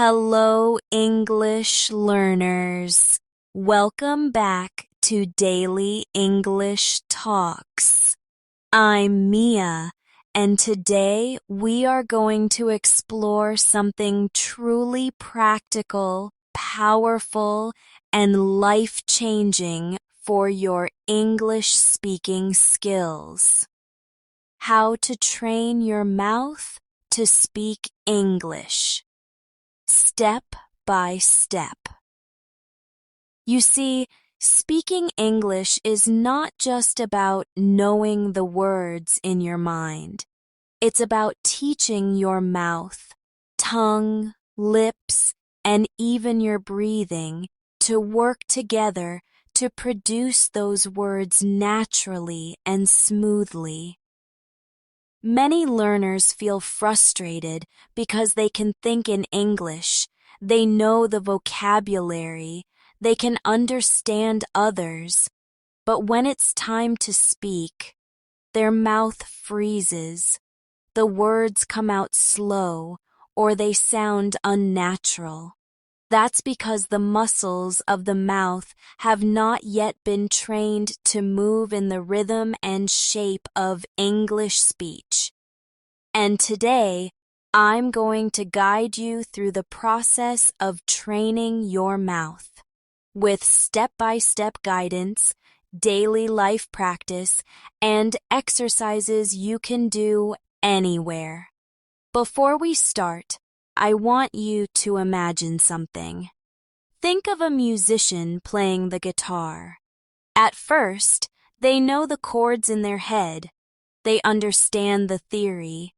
Hello, English learners. Welcome back to Daily English Talks. I'm Mia, and today we are going to explore something truly practical, powerful, and life-changing for your English speaking skills. How to train your mouth to speak English. Step by step. You see, speaking English is not just about knowing the words in your mind. It's about teaching your mouth, tongue, lips, and even your breathing to work together to produce those words naturally and smoothly. Many learners feel frustrated because they can think in English, they know the vocabulary, they can understand others, but when it's time to speak, their mouth freezes, the words come out slow, or they sound unnatural. That's because the muscles of the mouth have not yet been trained to move in the rhythm and shape of English speech. And today, I'm going to guide you through the process of training your mouth with step-by-step guidance, daily life practice, and exercises you can do anywhere. Before we start, I want you to imagine something. Think of a musician playing the guitar. At first, they know the chords in their head. They understand the theory.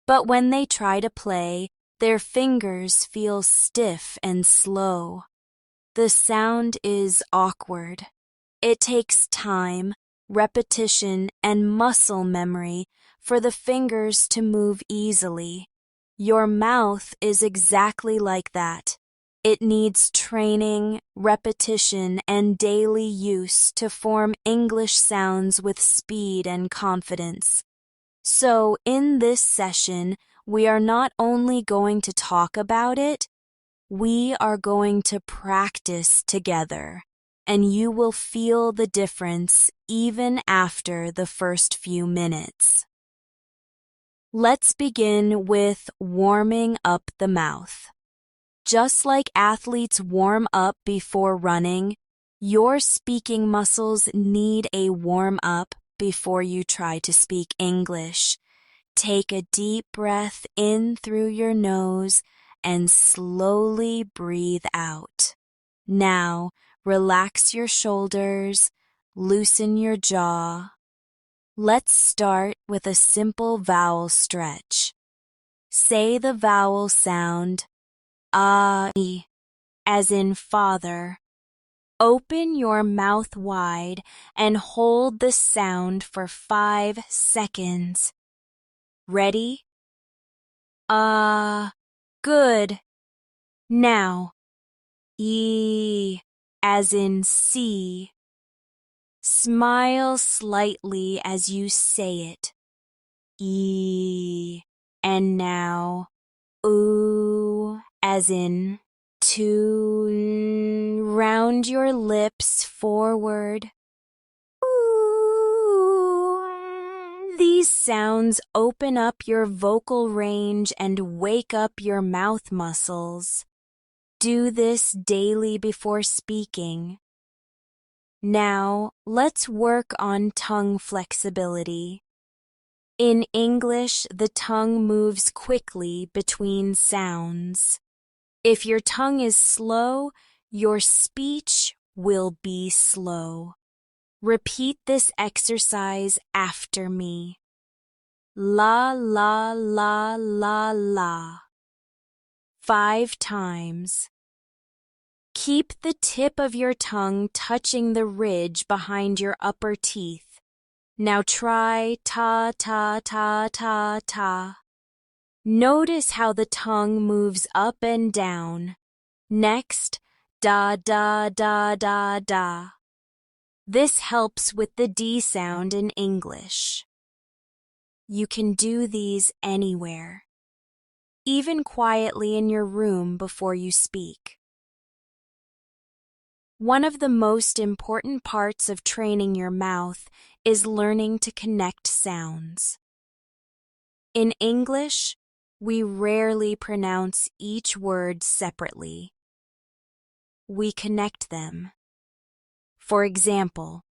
But when they try to play, their fingers feel stiff and slow. The sound is awkward. It takes time, repetition, and muscle memory for the fingers to move easily. Your mouth is exactly like that. It needs training, repetition, and daily use to form English sounds with speed and confidence. So, in this session, we are not only going to talk about it, we are going to practice together, and you will feel the difference even after the first few minutes. Let's begin with warming up the mouth. Just like athletes warm up before running, your speaking muscles need a warm-up before you try to speak English. Take a deep breath in through your nose and slowly breathe out. Now, relax your shoulders, loosen your jaw. Let's start with a simple vowel stretch. Say the vowel sound, E, as in father. Open your mouth wide and hold the sound for 5 seconds. Ready? Good. Now, E, as in see. Smile slightly as you say it. E. And now, oo, as in to. Round your lips forward. Ooh. These sounds open up your vocal range and wake up your mouth muscles. Do this daily before speaking. Now, let's work on tongue flexibility. In English, the tongue moves quickly between sounds. If your tongue is slow, your speech will be slow. Repeat this exercise after me. La, la, la, la, la. 5 times. Keep the tip of your tongue touching the ridge behind your upper teeth. Now try ta, ta, ta, ta, ta. Notice how the tongue moves up and down. Next, da, da, da, da, da. This helps with the D sound in English. You can do these anywhere. even quietly in your room before you speak. One of the most important parts of training your mouth is learning to connect sounds. In English, we rarely pronounce each word separately. We connect them. For example,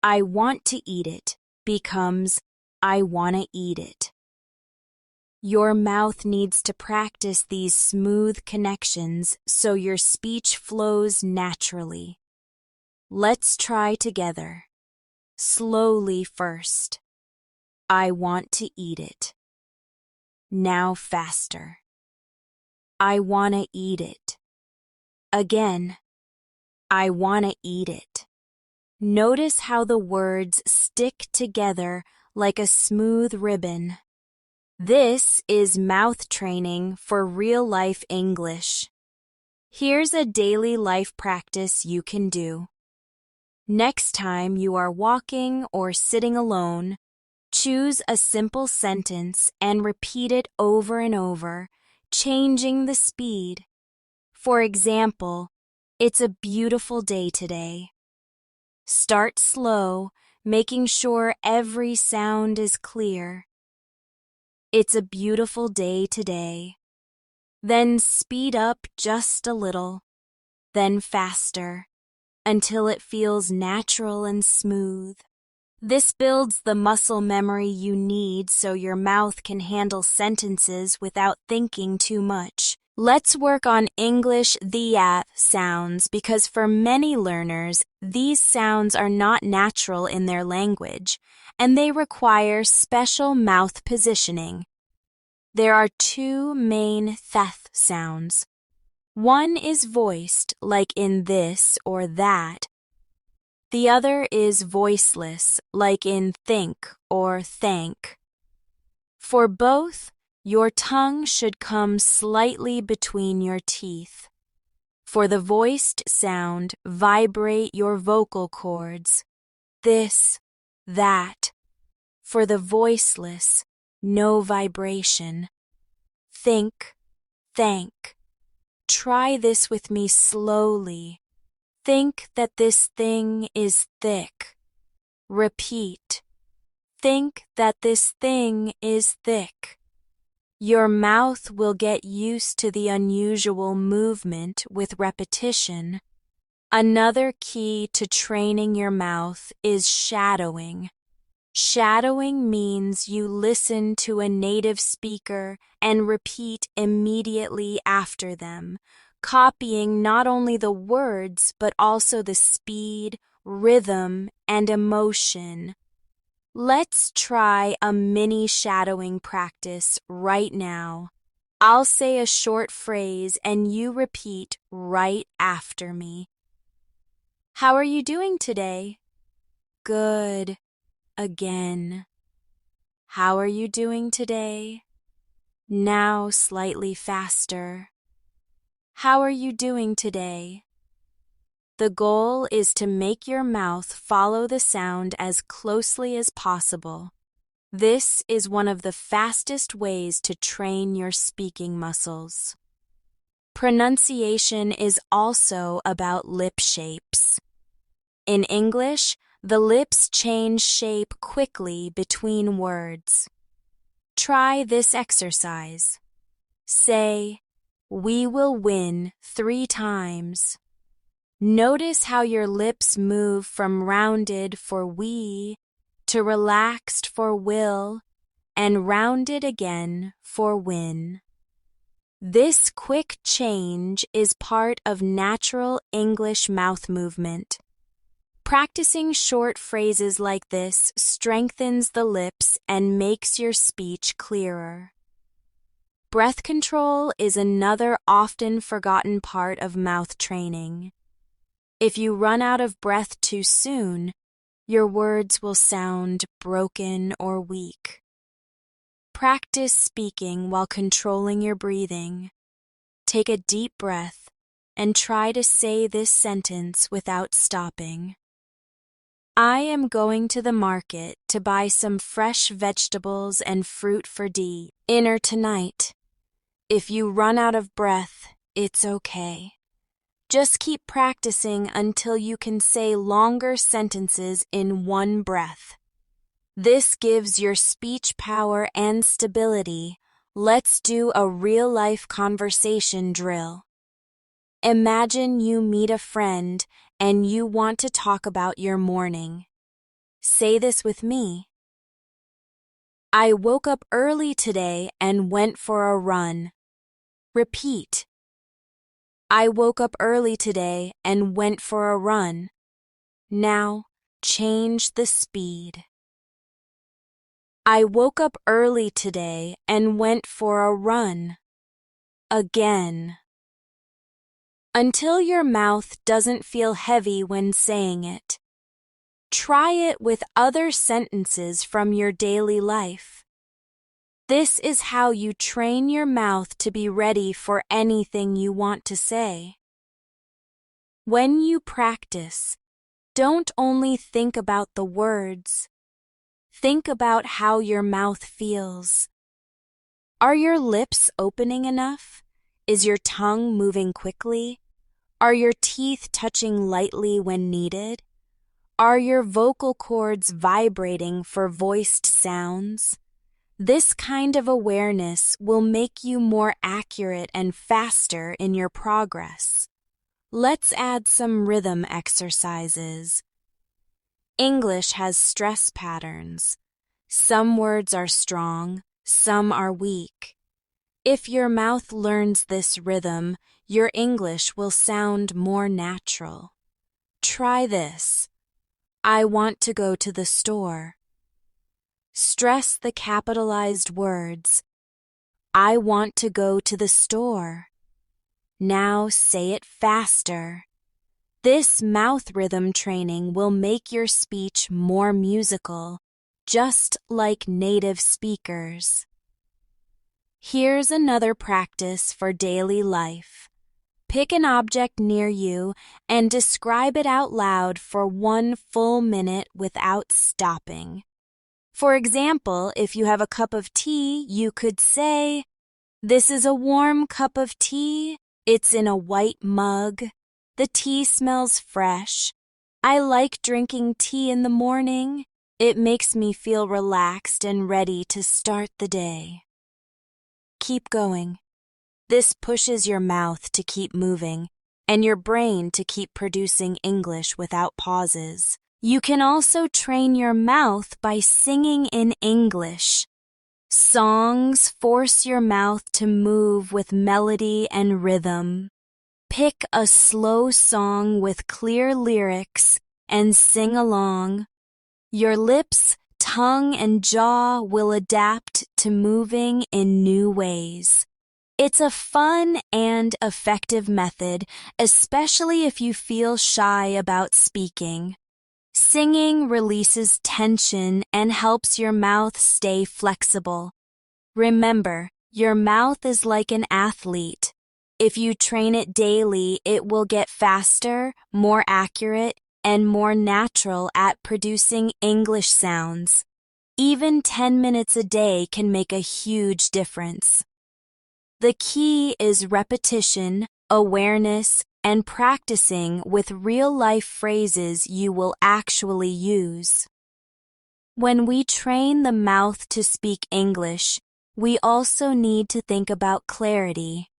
I want to eat it becomes I wanna eat it. Your mouth needs to practice these smooth connections so your speech flows naturally. Let's try together. Slowly first. I want to eat it. Now faster. I wanna eat it. Again. I wanna eat it. Notice how the words stick together like a smooth ribbon. This is mouth training for real-life English. Here's a daily life practice you can do. Next time you are walking or sitting alone, choose a simple sentence and repeat it over and over, changing the speed. For example, it's a beautiful day today. Start slow, making sure every sound is clear. It's a beautiful day today. Then speed up just a little, then faster, until it feels natural and smooth. This builds the muscle memory you need so your mouth can handle sentences without thinking too much. Let's work on English the sounds because for many learners, these sounds are not natural in their language, and they require special mouth positioning. There are two main th sounds. One is voiced, like in this or that. The other is voiceless, like in think or thank. For both, your tongue should come slightly between your teeth. For the voiced sound, vibrate your vocal cords. This, that. For the voiceless, no vibration. Think, thank. Try this with me slowly. Think that this thing is thick. Repeat. Think that this thing is thick. Your mouth will get used to the unusual movement with repetition. Another key to training your mouth is shadowing. Shadowing means you listen to a native speaker and repeat immediately after them, copying not only the words but also the speed, rhythm, and emotion. Let's try a mini shadowing practice right now. I'll say a short phrase and you repeat right after me. How are you doing today? Good. Again. How are you doing today? Now slightly faster. How are you doing today? The goal is to make your mouth follow the sound as closely as possible. This is one of the fastest ways to train your speaking muscles. Pronunciation is also about lip shapes. In English, the lips change shape quickly between words. Try this exercise. Say, "We will win 3 times." Notice how your lips move from rounded for we to relaxed for will and rounded again for win. This quick change is part of natural English mouth movement. Practicing short phrases like this strengthens the lips and makes your speech clearer. Breath control is another often forgotten part of mouth training. If you run out of breath too soon, your words will sound broken or weak. Practice speaking while controlling your breathing. Take a deep breath and try to say this sentence without stopping. I am going to the market to buy some fresh vegetables and fruit for dinner tonight. If you run out of breath, it's okay. Just keep practicing until you can say longer sentences in one breath. This gives your speech power and stability. Let's do a real-life conversation drill. Imagine you meet a friend and you want to talk about your morning. Say this with me. I woke up early today and went for a run. Repeat. I woke up early today and went for a run. Now, change the speed. I woke up early today and went for a run. Again. Until your mouth doesn't feel heavy when saying it. Try it with other sentences from your daily life. This is how you train your mouth to be ready for anything you want to say. When you practice, don't only think about the words. Think about how your mouth feels. Are your lips opening enough? Is your tongue moving quickly? Are your teeth touching lightly when needed? Are your vocal cords vibrating for voiced sounds? This kind of awareness will make you more accurate and faster in your progress. Let's add some rhythm exercises. English has stress patterns. Some words are strong, some are weak. If your mouth learns this rhythm, your English will sound more natural. Try this. I want to go to the store. Stress the capitalized words. I want to go to the store. Now say it faster. This mouth rhythm training will make your speech more musical, just like native speakers. Here's another practice for daily life. Pick an object near you and describe it out loud for 1 full minute without stopping. For example, if you have a cup of tea, you could say, "This is a warm cup of tea. It's in a white mug. The tea smells fresh. I like drinking tea in the morning. It makes me feel relaxed and ready to start the day." Keep going. This pushes your mouth to keep moving and your brain to keep producing English without pauses. You can also train your mouth by singing in English. Songs force your mouth to move with melody and rhythm. Pick a slow song with clear lyrics and sing along. Your lips, tongue, and jaw will adapt to moving in new ways. It's a fun and effective method, especially if you feel shy about speaking. Singing releases tension and helps your mouth stay flexible. Remember, your mouth is like an athlete. If you train it daily, it will get faster, more accurate, and more natural at producing English sounds. Even 10 minutes a day can make a huge difference. The key is repetition, awareness, and practicing with real-life phrases you will actually use. When we train the mouth to speak English, we also need to think about clarity.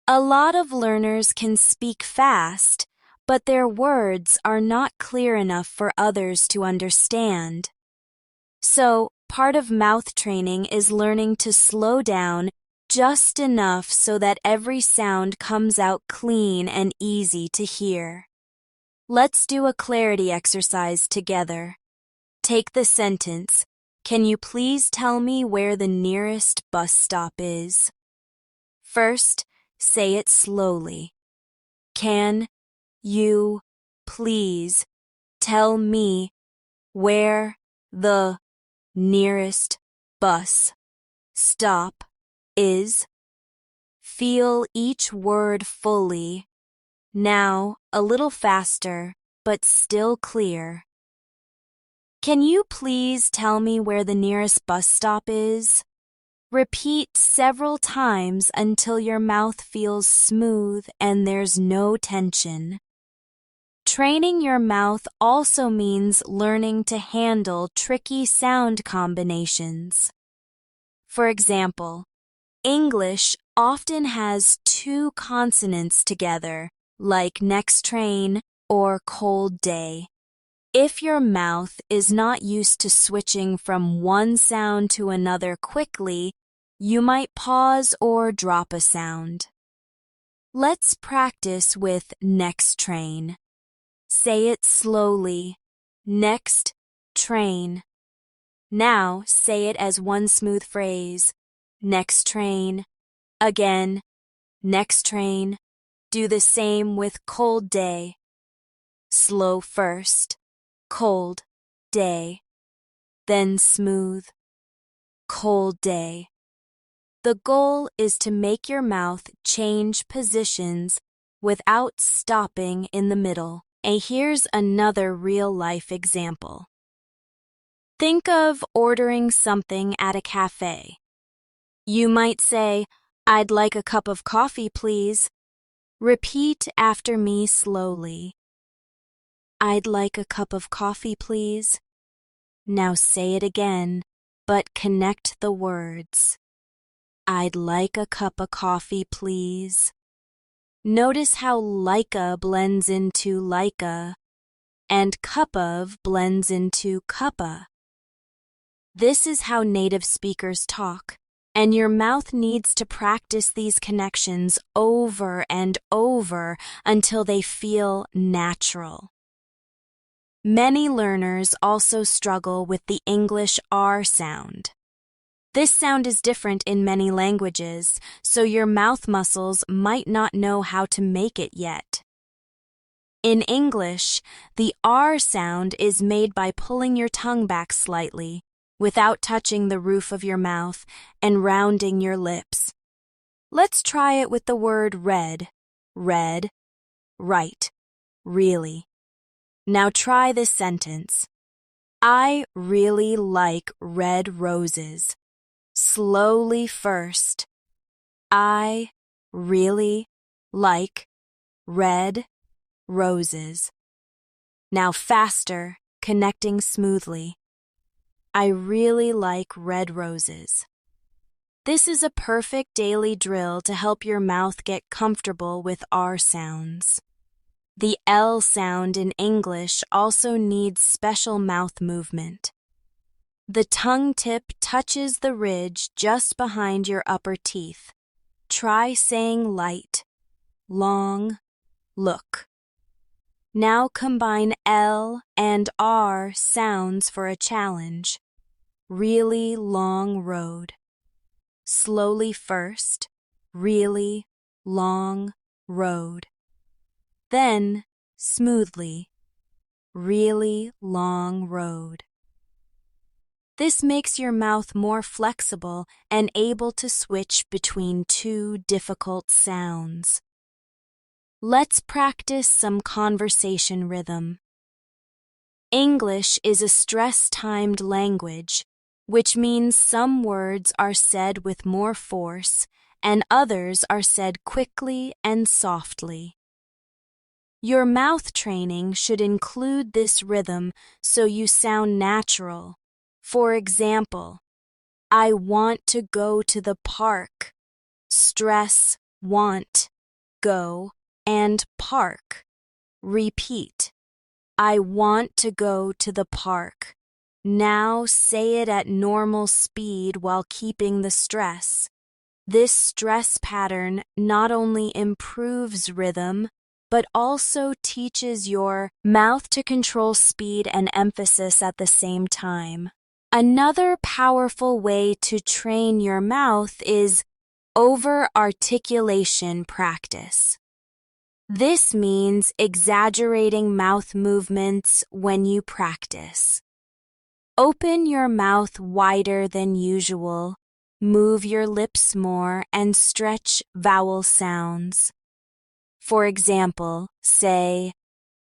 A lot of learners can speak fast, but their words are not clear enough for others to understand. So, part of mouth training is learning to slow down just enough so that every sound comes out clean and easy to hear. Let's do a clarity exercise together. Take the sentence, "Can you please tell me where the nearest bus stop is?" First, say it slowly. Can you please tell me where the nearest bus stop is? Feel each word fully. Now, a little faster, but still clear. Can you please tell me where the nearest bus stop is? Repeat several times until your mouth feels smooth and there's no tension. Training your mouth also means learning to handle tricky sound combinations. For example, English often has two consonants together, like next train or cold day. If your mouth is not used to switching from one sound to another quickly, you might pause or drop a sound. Let's practice with next train. Say it slowly. Next train. Now say it as one smooth phrase. Next train. Again. Next train. Do the same with cold day. Slow first. Cold day. Then smooth. Cold day. The goal is to make your mouth change positions without stopping in the middle. And here's another real-life example. Think of ordering something at a cafe. You might say, "I'd like a cup of coffee, please." Repeat after me slowly. "I'd like a cup of coffee, please." Now say it again, but connect the words. "I'd like a cup of coffee, please." Notice how "lika" blends into "lika" and "cup of" blends into "cuppa." This is how native speakers talk, and your mouth needs to practice these connections over and over until they feel natural. Many learners also struggle with the English R sound. This sound is different in many languages, so your mouth muscles might not know how to make it yet. In English, the R sound is made by pulling your tongue back slightly, without touching the roof of your mouth, and rounding your lips. Let's try it with the word red. Red, right, really. Now try this sentence. I really like red roses. Slowly first. I really like red roses. Now faster, connecting smoothly. I really like red roses. This is a perfect daily drill to help your mouth get comfortable with R sounds. The L sound in English also needs special mouth movement. The tongue tip touches the ridge just behind your upper teeth. Try saying light, long, look. Now combine L and R sounds for a challenge. Really long road. Slowly first, really long road. Then, smoothly, really long road. This makes your mouth more flexible and able to switch between two difficult sounds. Let's practice some conversation rhythm. English is a stress-timed language, which means some words are said with more force and others are said quickly and softly. Your mouth training should include this rhythm so you sound natural. For example, I want to go to the park. Stress, want, go, and park. Repeat. I want to go to the park. Now say it at normal speed while keeping the stress. This stress pattern not only improves rhythm, but also teaches your mouth to control speed and emphasis at the same time. Another powerful way to train your mouth is over-articulation practice. This means exaggerating mouth movements when you practice. Open your mouth wider than usual, move your lips more, and stretch vowel sounds. For example, say,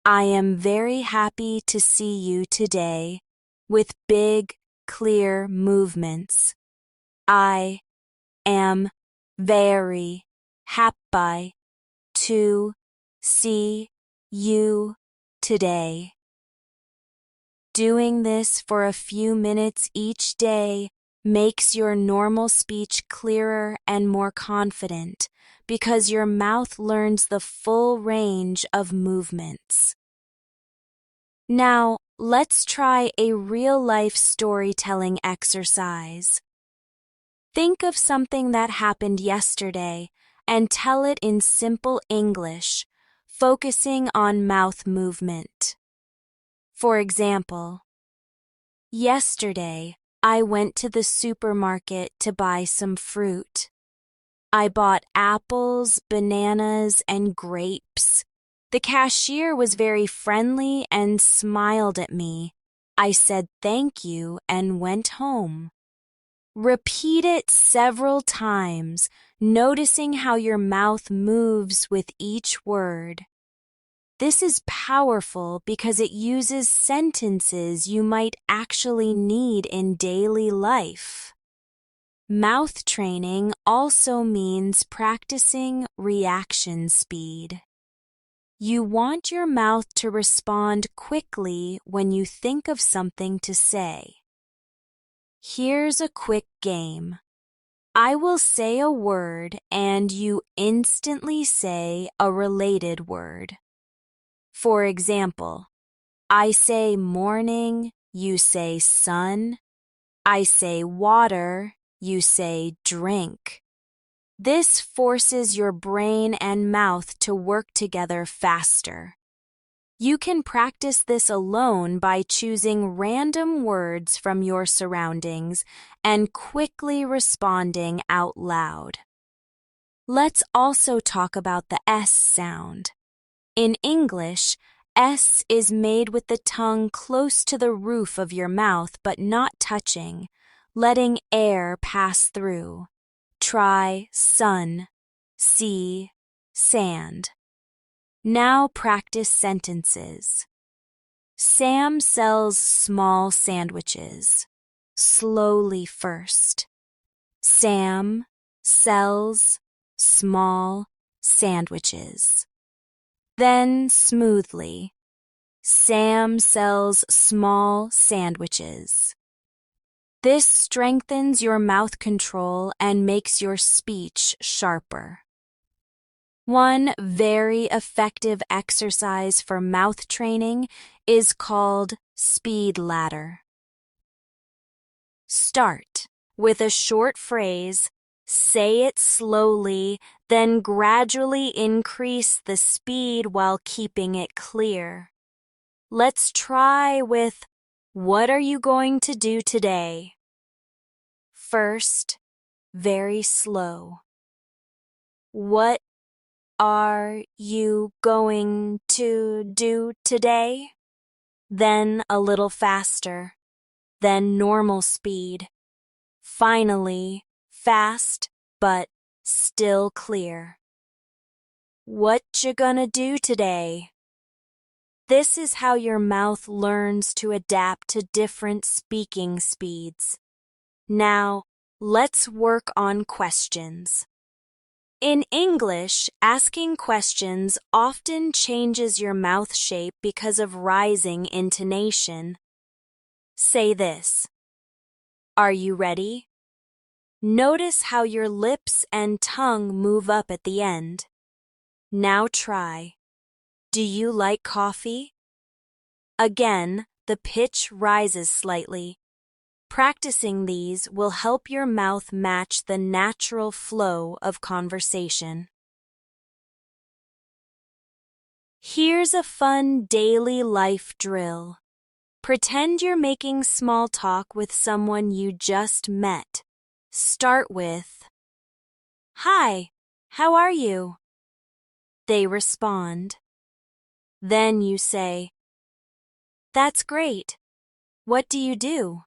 I am very happy to see you today, with big, clear movements. I am very happy to see you today. Doing this for a few minutes each day makes your normal speech clearer and more confident because your mouth learns the full range of movements. Now, let's try a real-life storytelling exercise. Think of something that happened yesterday and tell it in simple English, focusing on mouth movement. For example, yesterday I went to the supermarket to buy some fruit. I bought apples, bananas, and grapes. The cashier was very friendly and smiled at me. I said thank you and went home. Repeat it several times, noticing how your mouth moves with each word. This is powerful because it uses sentences you might actually need in daily life. Mouth training also means practicing reaction speed. You want your mouth to respond quickly when you think of something to say. Here's a quick game. I will say a word and you instantly say a related word. For example, I say morning, you say sun. I say water, you say drink. This forces your brain and mouth to work together faster. You can practice this alone by choosing random words from your surroundings and quickly responding out loud. Let's also talk about the S sound. In English, S is made with the tongue close to the roof of your mouth but not touching, letting air pass through. Try sun, sea, sand. Now practice sentences. Sam sells small sandwiches. Slowly first. Sam sells small sandwiches. Then smoothly. Sam sells small sandwiches. This strengthens your mouth control and makes your speech sharper. One very effective exercise for mouth training is called speed ladder. Start with a short phrase, say it slowly, then gradually increase the speed while keeping it clear. Let's try with, what are you going to do today? First, very slow. What are you going to do today? Then a little faster, then normal speed. Finally, fast but still clear. What you gonna do today? This is how your mouth learns to adapt to different speaking speeds. Now, let's work on questions. In English, asking questions often changes your mouth shape because of rising intonation. Say this. Are you ready? Notice how your lips and tongue move up at the end. Now try. Do you like coffee? Again, the pitch rises slightly. Practicing these will help your mouth match the natural flow of conversation. Here's a fun daily life drill. Pretend you're making small talk with someone you just met. Start with, "Hi, how are you?" They respond. Then you say, "That's great. What do you do?"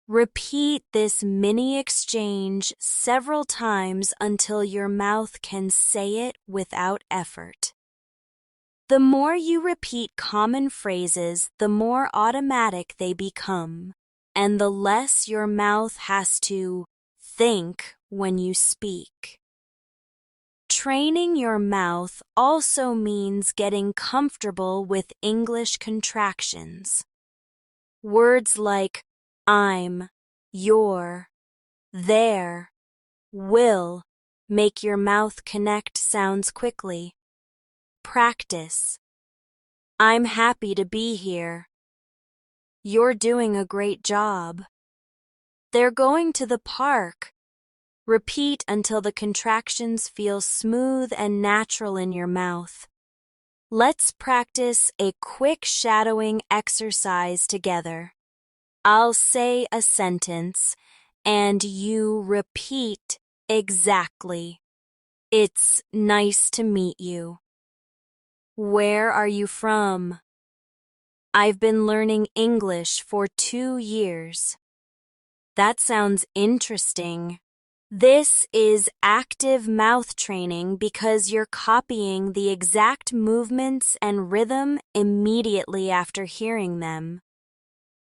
Repeat this mini exchange several times until your mouth can say it without effort. The more you repeat common phrases, the more automatic they become, and the less your mouth has to think when you speak. Training your mouth also means getting comfortable with English contractions. Words like I'm, your, there, will make your mouth connect sounds quickly. Practice. I'm happy to be here. You're doing a great job. They're going to the park. Repeat until the contractions feel smooth and natural in your mouth. Let's practice a quick shadowing exercise together. I'll say a sentence, and you repeat exactly. It's nice to meet you. Where are you from? I've been learning English for 2 years. That sounds interesting. This is active mouth training because you're copying the exact movements and rhythm immediately after hearing them.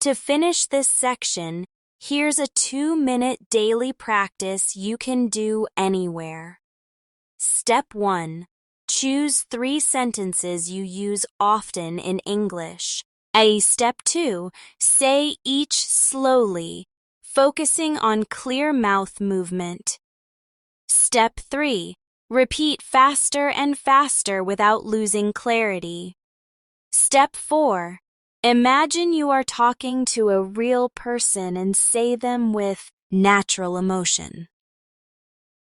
To finish this section, here's a 2-minute daily practice you can do anywhere. Step 1. Choose 3 sentences you use often in English. Step 2. Say each slowly, focusing on clear mouth movement. Step 3. Repeat faster and faster without losing clarity. Step 4. Imagine you are talking to a real person and say them with natural emotion.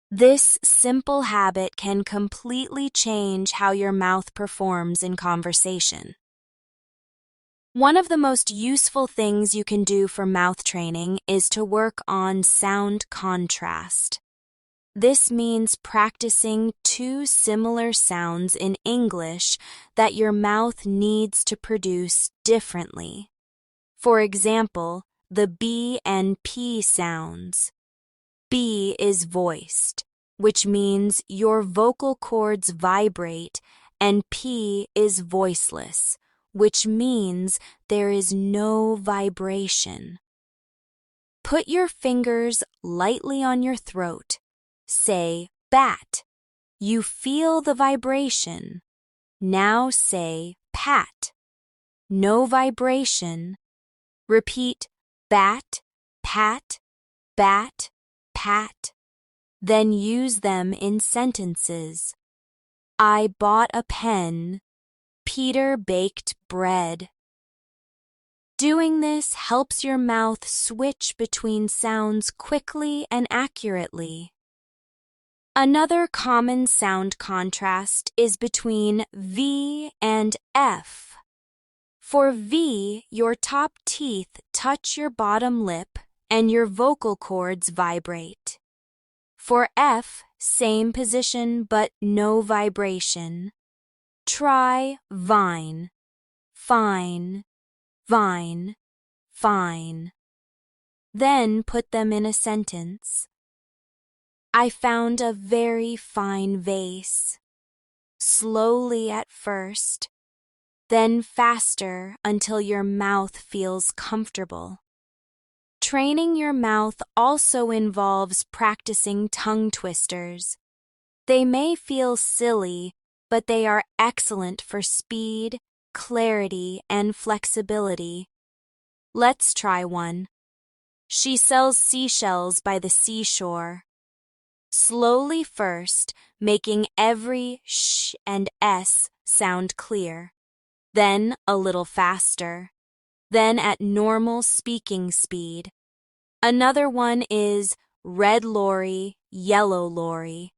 This simple habit can completely change how your mouth performs in conversation. One of the most useful things you can do for mouth training is to work on sound contrast. This means practicing 2 similar sounds in English that your mouth needs to produce differently. For example, the B and P sounds. B is voiced, which means your vocal cords vibrate, and P is voiceless, which means there is no vibration. Put your fingers lightly on your throat. Say bat. You feel the vibration. Now say pat. No vibration. Repeat bat, pat, bat, pat. Then use them in sentences. I bought a pen. Peter baked bread. Doing this helps your mouth switch between sounds quickly and accurately. Another common sound contrast is between V and F. For V, your top teeth touch your bottom lip and your vocal cords vibrate. For F, same position but no vibration. Try vine, fine, vine, fine. Then put them in a sentence. I found a very fine vase. Slowly at first, then faster until your mouth feels comfortable. Training your mouth also involves practicing tongue twisters. They may feel silly, but they are excellent for speed, clarity, and flexibility. Let's try one. She sells seashells by the seashore. Slowly first, making every sh and s sound clear. Then a little faster. Then at normal speaking speed. Another one is red lorry, yellow lorry.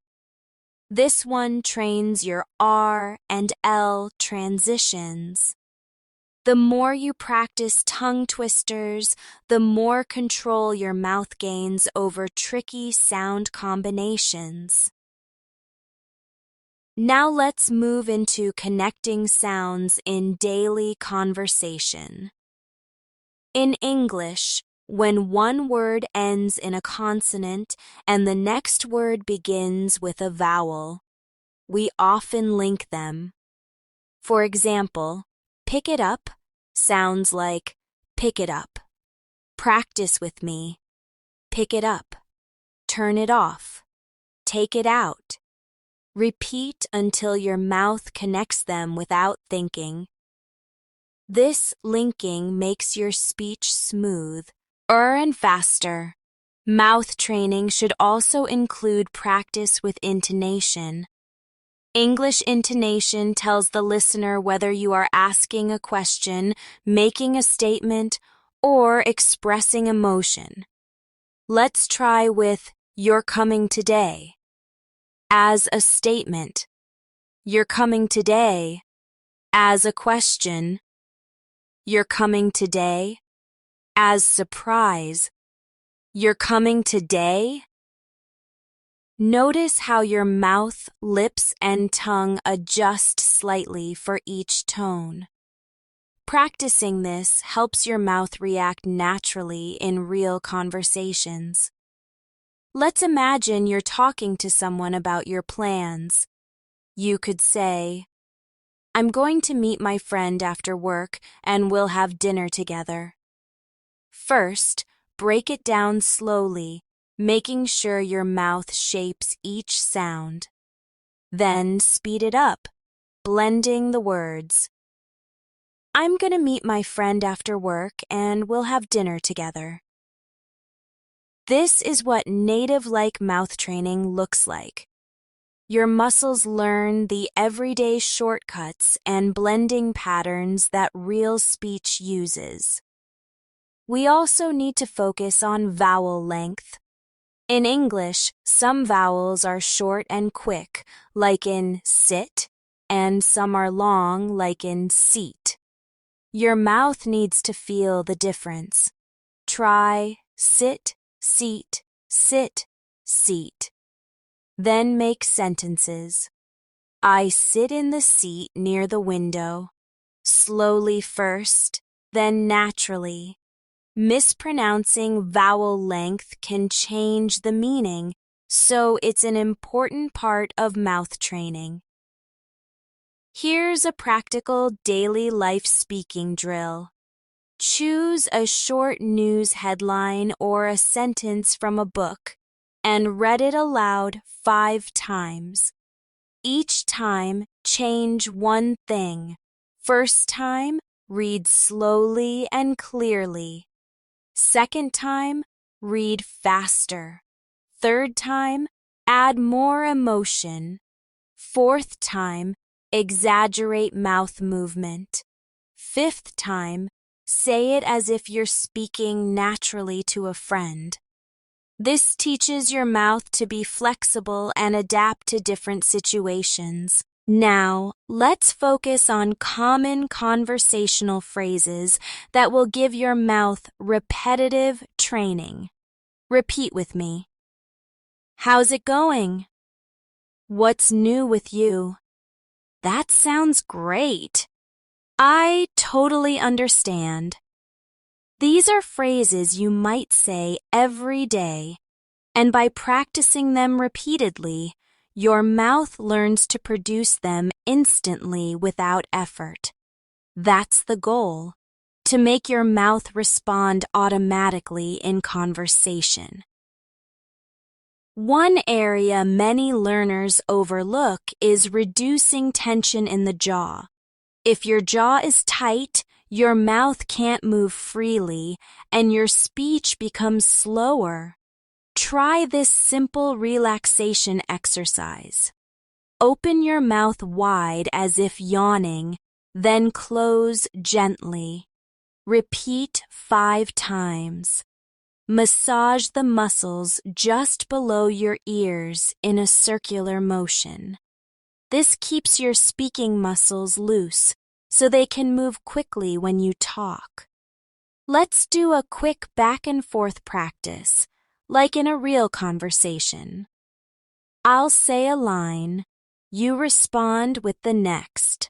This one trains your R and L transitions. The more you practice tongue twisters, the more control your mouth gains over tricky sound combinations. Now let's move into connecting sounds in daily conversation. In English, when one word ends in a consonant and the next word begins with a vowel, we often link them. For example, pick it up sounds like pick it up. Practice with me. Pick it up. turn it off. Take it out. Repeat until your mouth connects them without thinking. This linking makes your speech smooth, and faster. Mouth training should also include practice with intonation. English intonation tells the listener whether you are asking a question, making a statement, or expressing emotion. Let's try with "You're coming today" as a statement, "You're coming today" as a question, "You're coming today" as surprise, "You're coming today." Notice how your mouth, lips, and tongue adjust slightly for each tone. Practicing this helps your mouth react naturally in real conversations. Let's imagine you're talking to someone about your plans. You could say, "I'm going to meet my friend after work and we'll have dinner together." First, break it down slowly, making sure your mouth shapes each sound. Then speed it up, blending the words. "I'm going to meet my friend after work and we'll have dinner together." This is what native-like mouth training looks like. Your muscles learn the everyday shortcuts and blending patterns that real speech uses. We also need to focus on vowel length. In English, some vowels are short and quick, like in sit, and some are long, like in seat. Your mouth needs to feel the difference. Try sit, seat, sit, seat. Then make sentences. I sit in the seat near the window. Slowly first, then naturally. Mispronouncing vowel length can change the meaning, so it's an important part of mouth training. Here's a practical daily life speaking drill. Choose a short news headline or a sentence from a book and read it aloud 5 times. Each time, change one thing. First time, read slowly and clearly. Second time, read faster. Third time, add more emotion. Fourth time, exaggerate mouth movement. Fifth time, say it as if you're speaking naturally to a friend. This teaches your mouth to be flexible and adapt to different situations. Now, let's focus on common conversational phrases that will give your mouth repetitive training. Repeat with me. How's it going? What's new with you? That sounds great. I totally understand. These are phrases you might say every day, and by practicing them repeatedly, your mouth learns to produce them instantly without effort. That's the goal, to make your mouth respond automatically in conversation. One area many learners overlook is reducing tension in the jaw. If your jaw is tight, your mouth can't move freely, and your speech becomes slower. Try this simple relaxation exercise. Open your mouth wide as if yawning, then close gently. Repeat 5 times. Massage the muscles just below your ears in a circular motion. This keeps your speaking muscles loose so they can move quickly when you talk. Let's do a quick back and forth practice, like in a real conversation. I'll say a line, you respond with the next.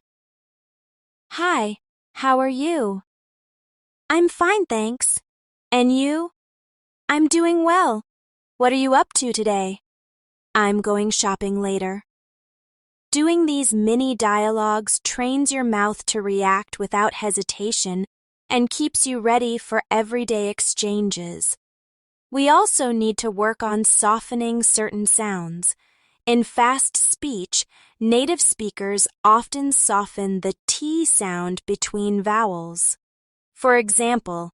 Hi, how are you? I'm fine, thanks. And you? I'm doing well. What are you up to today? I'm going shopping later. Doing these mini dialogues trains your mouth to react without hesitation and keeps you ready for everyday exchanges. We also need to work on softening certain sounds. In fast speech, native speakers often soften the T sound between vowels. For example,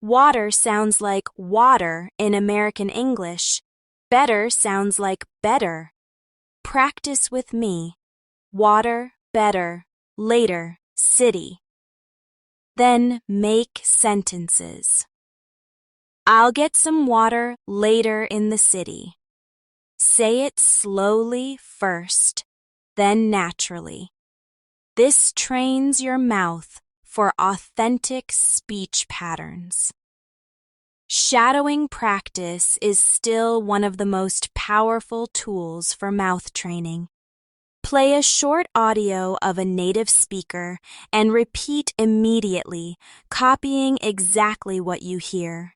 water sounds like water in American English. Better sounds like better. Practice with me. Water, better, later, city. Then make sentences. I'll get some water later in the city. Say it slowly first, then naturally. This trains your mouth for authentic speech patterns. Shadowing practice is still one of the most powerful tools for mouth training. Play a short audio of a native speaker and repeat immediately, copying exactly what you hear.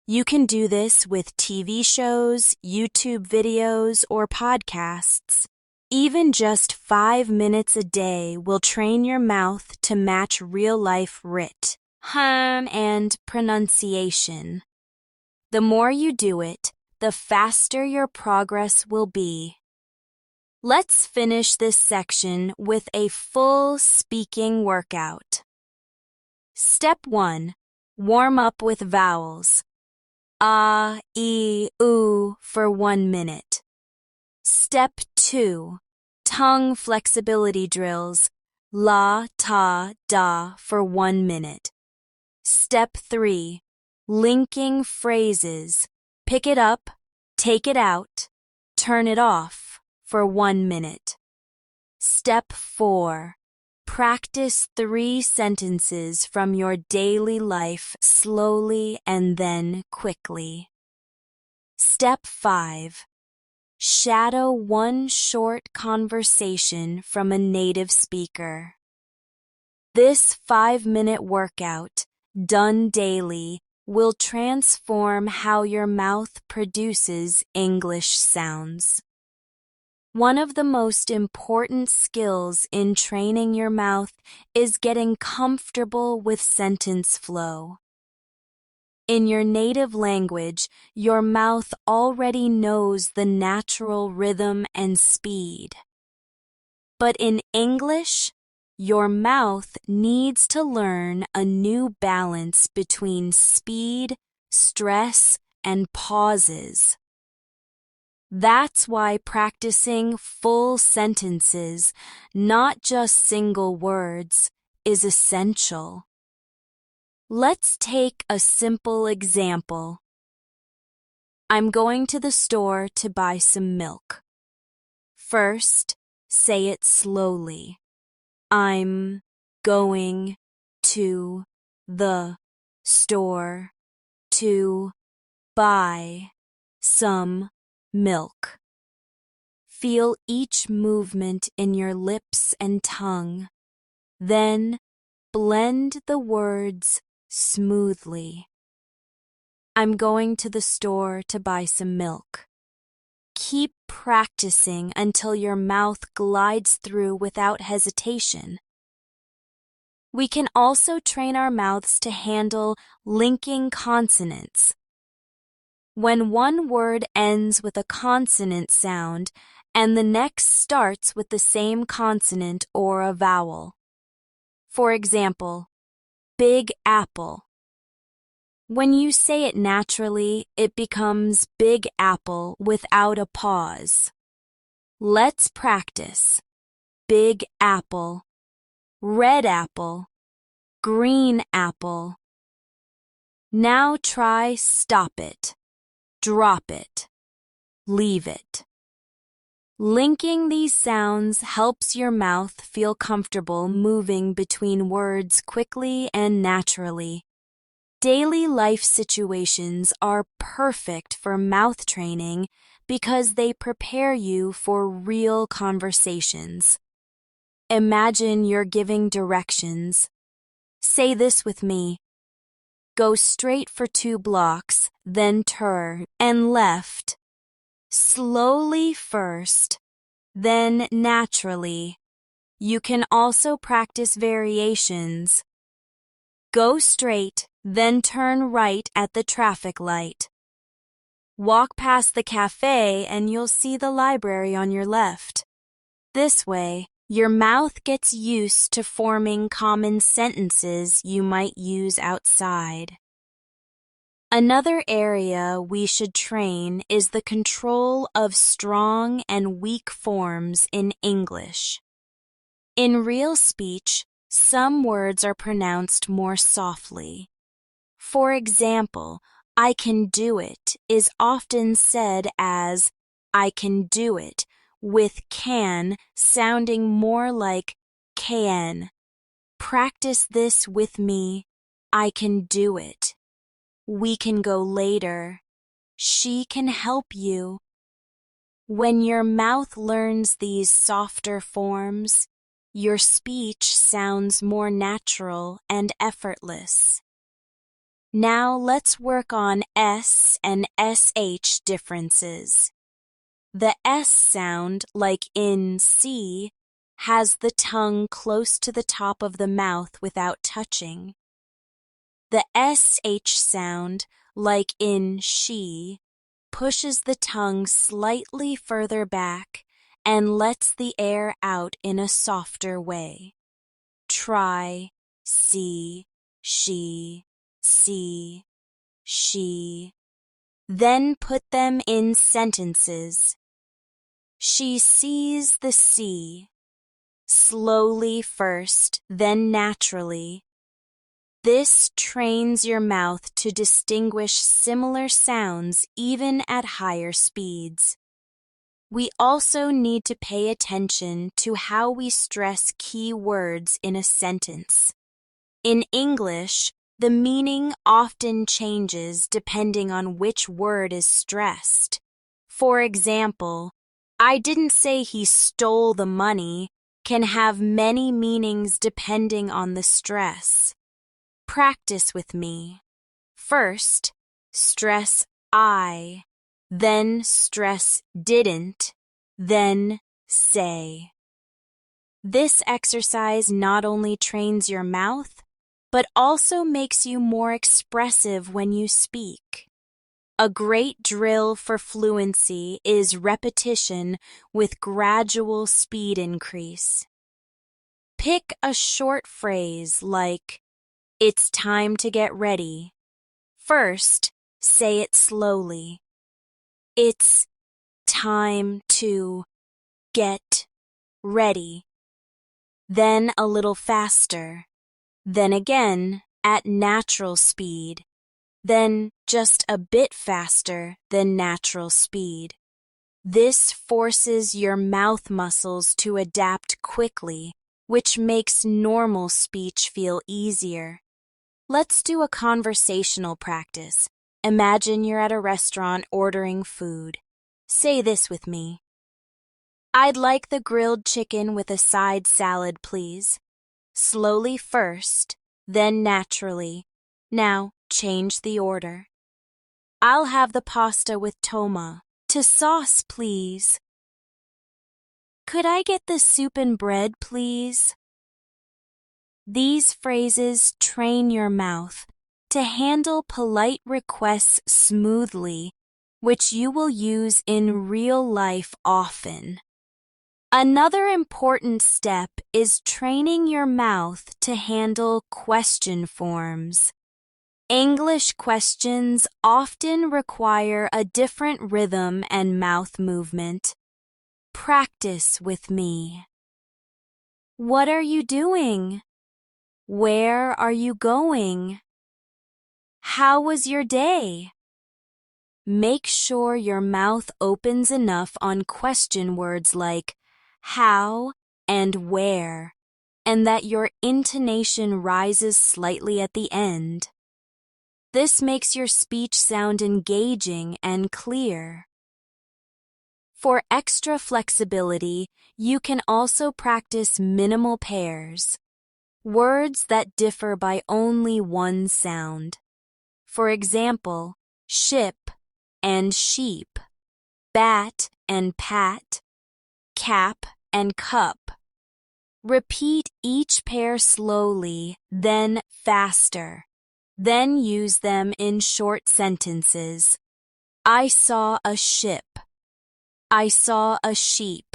You can do this with TV shows, YouTube videos, or podcasts. Even just 5 minutes a day will train your mouth to match real-life rit, and pronunciation. The more you do it, the faster your progress will be. Let's finish this section with a full speaking workout. Step 1. Warm up with vowels. Ah, ee, oo for 1 minute. Step 2. Tongue flexibility drills. La, ta, da for 1 minute. Step 3. Linking phrases. Pick it up, take it out, turn it off for 1 minute. Step 4. Practice 3 sentences from your daily life slowly and then quickly. Step 5. Shadow 1 short conversation from a native speaker. This 5-minute workout, done daily, will transform how your mouth produces English sounds. One of the most important skills in training your mouth is getting comfortable with sentence flow. In your native language, your mouth already knows the natural rhythm and speed. But in English, your mouth needs to learn a new balance between speed, stress, and pauses. That's why practicing full sentences, not just single words, is essential. Let's take a simple example. I'm going to the store to buy some milk. First, say it slowly. I'm going to the store to buy some milk. Feel each movement in your lips and tongue. Then blend the words smoothly. I'm going to the store to buy some milk. Keep practicing until your mouth glides through without hesitation. We can also train our mouths to handle linking consonants. When one word ends with a consonant sound and the next starts with the same consonant or a vowel. For example, Big Apple. When you say it naturally, it becomes Big Apple without a pause. Let's practice. Big apple, red apple, green apple. Now try stop it, drop it, leave it. Linking these sounds helps your mouth feel comfortable moving between words quickly and naturally. Daily life situations are perfect for mouth training because they prepare you for real conversations. Imagine you're giving directions. Say this with me. Go straight for 2 blocks, then turn and left. Slowly first, then naturally. You can also practice variations. Go straight, then turn right at the traffic light. Walk past the cafe and you'll see the library on your left. This way, your mouth gets used to forming common sentences you might use outside. Another area we should train is the control of strong and weak forms in English. In real speech, some words are pronounced more softly. For example, I can do it is often said as I can do it, with can sounding more like can. Practice this with me. I can do it. We can go later. She can help you. When your mouth learns these softer forms, your speech sounds more natural and effortless. Now let's work on S and SH differences. The S sound, like in see, has the tongue close to the top of the mouth without touching. The SH sound, like in she, pushes the tongue slightly further back and lets the air out in a softer way. Try, see, she, see, she. Then put them in sentences. She sees the sea. Slowly first, then naturally. This trains your mouth to distinguish similar sounds even at higher speeds. We also need to pay attention to how we stress key words in a sentence. In English, the meaning often changes depending on which word is stressed. For example, I didn't say he stole the money can have many meanings depending on the stress. Practice with me. First, stress I, then stress didn't, then say. This exercise not only trains your mouth, but also makes you more expressive when you speak. A great drill for fluency is repetition with gradual speed increase. Pick a short phrase like, "It's time to get ready." First, say it slowly. It's time to get ready. Then a little faster. Then again at natural speed. Then just a bit faster than natural speed. This forces your mouth muscles to adapt quickly, which makes normal speech feel easier. Let's do a conversational practice. Imagine you're at a restaurant ordering food. Say this with me. I'd like the grilled chicken with a side salad, please. Slowly first, then naturally. Now, change the order. I'll have the pasta with toma. To sauce, please. Could I get the soup and bread, please? These phrases train your mouth to handle polite requests smoothly, which you will use in real life often. Another important step is training your mouth to handle question forms. English questions often require a different rhythm and mouth movement. Practice with me. What are you doing? Where are you going? How was your day? Make sure your mouth opens enough on question words like how and where, and that your intonation rises slightly at the end. This makes your speech sound engaging and clear. For extra flexibility, you can also practice minimal pairs, words that differ by only one sound. For example, ship and sheep, bat and pat, cap and cup. Repeat each pair slowly, then faster. Then use them in short sentences. I saw a ship. I saw a sheep.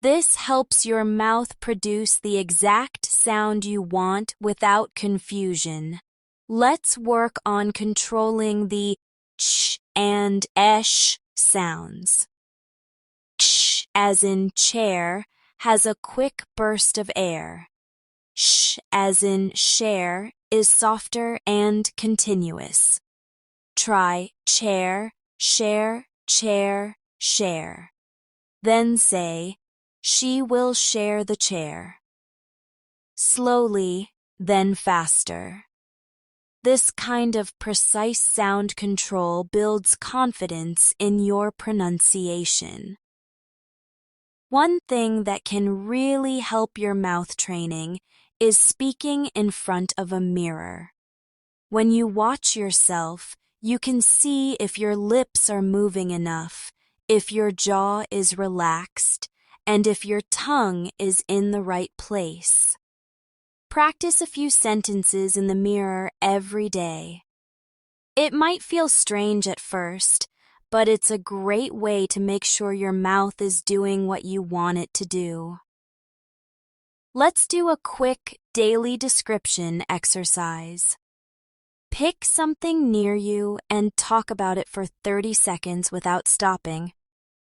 This helps your mouth produce the exact sound you want without confusion. Let's work on controlling the ch and esh sounds. Ch, as in chair, has a quick burst of air. Sh, as in share, is softer and continuous. Try chair, share, chair, share. Then say, she will share the chair. Slowly, then faster. This kind of precise sound control builds confidence in your pronunciation. One thing that can really help your mouth training is speaking in front of a mirror. When you watch yourself, you can see if your lips are moving enough, if your jaw is relaxed, and if your tongue is in the right place. Practice a few sentences in the mirror every day. It might feel strange at first, but it's a great way to make sure your mouth is doing what you want it to do. Let's do a quick daily description exercise. Pick something near you and talk about it for 30 seconds without stopping.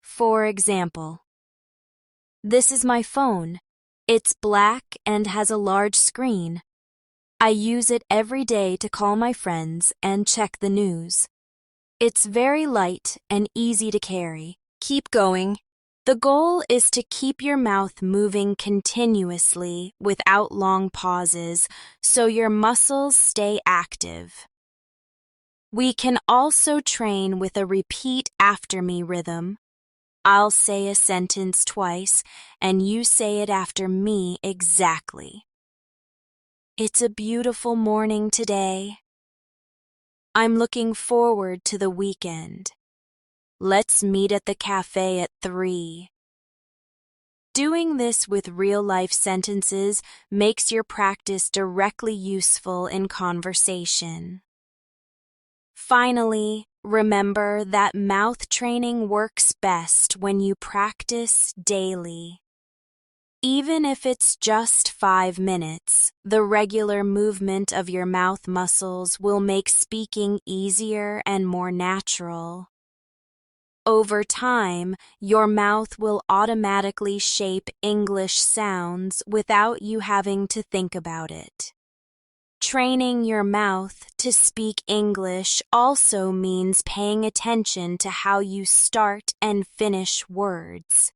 For example, this is my phone. It's black and has a large screen. I use it every day to call my friends and check the news. It's very light and easy to carry. Keep going. The goal is to keep your mouth moving continuously without long pauses so your muscles stay active. We can also train with a repeat after me rhythm. I'll say a sentence twice and you say it after me exactly. It's a beautiful morning today. I'm looking forward to the weekend. Let's meet at the cafe at 3. Doing this with real-life sentences makes your practice directly useful in conversation. Finally, remember that mouth training works best when you practice daily. Even if it's just 5 minutes, the regular movement of your mouth muscles will make speaking easier and more natural. Over time, your mouth will automatically shape English sounds without you having to think about it. Training your mouth to speak English also means paying attention to how you start and finish words.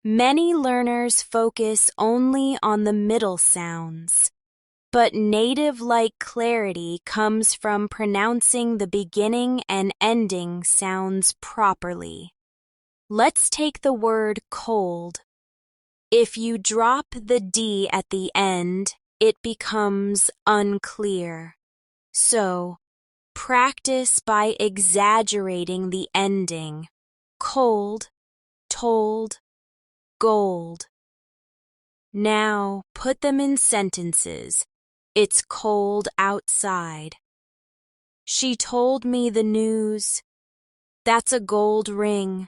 Many learners focus only on the middle sounds, but native-like clarity comes from pronouncing the beginning and ending sounds properly. Let's take the word cold. If you drop the D at the end, it becomes unclear. So, practice by exaggerating the ending. Cold, told, gold. Now, put them in sentences. It's cold outside. She told me the news. That's a gold ring.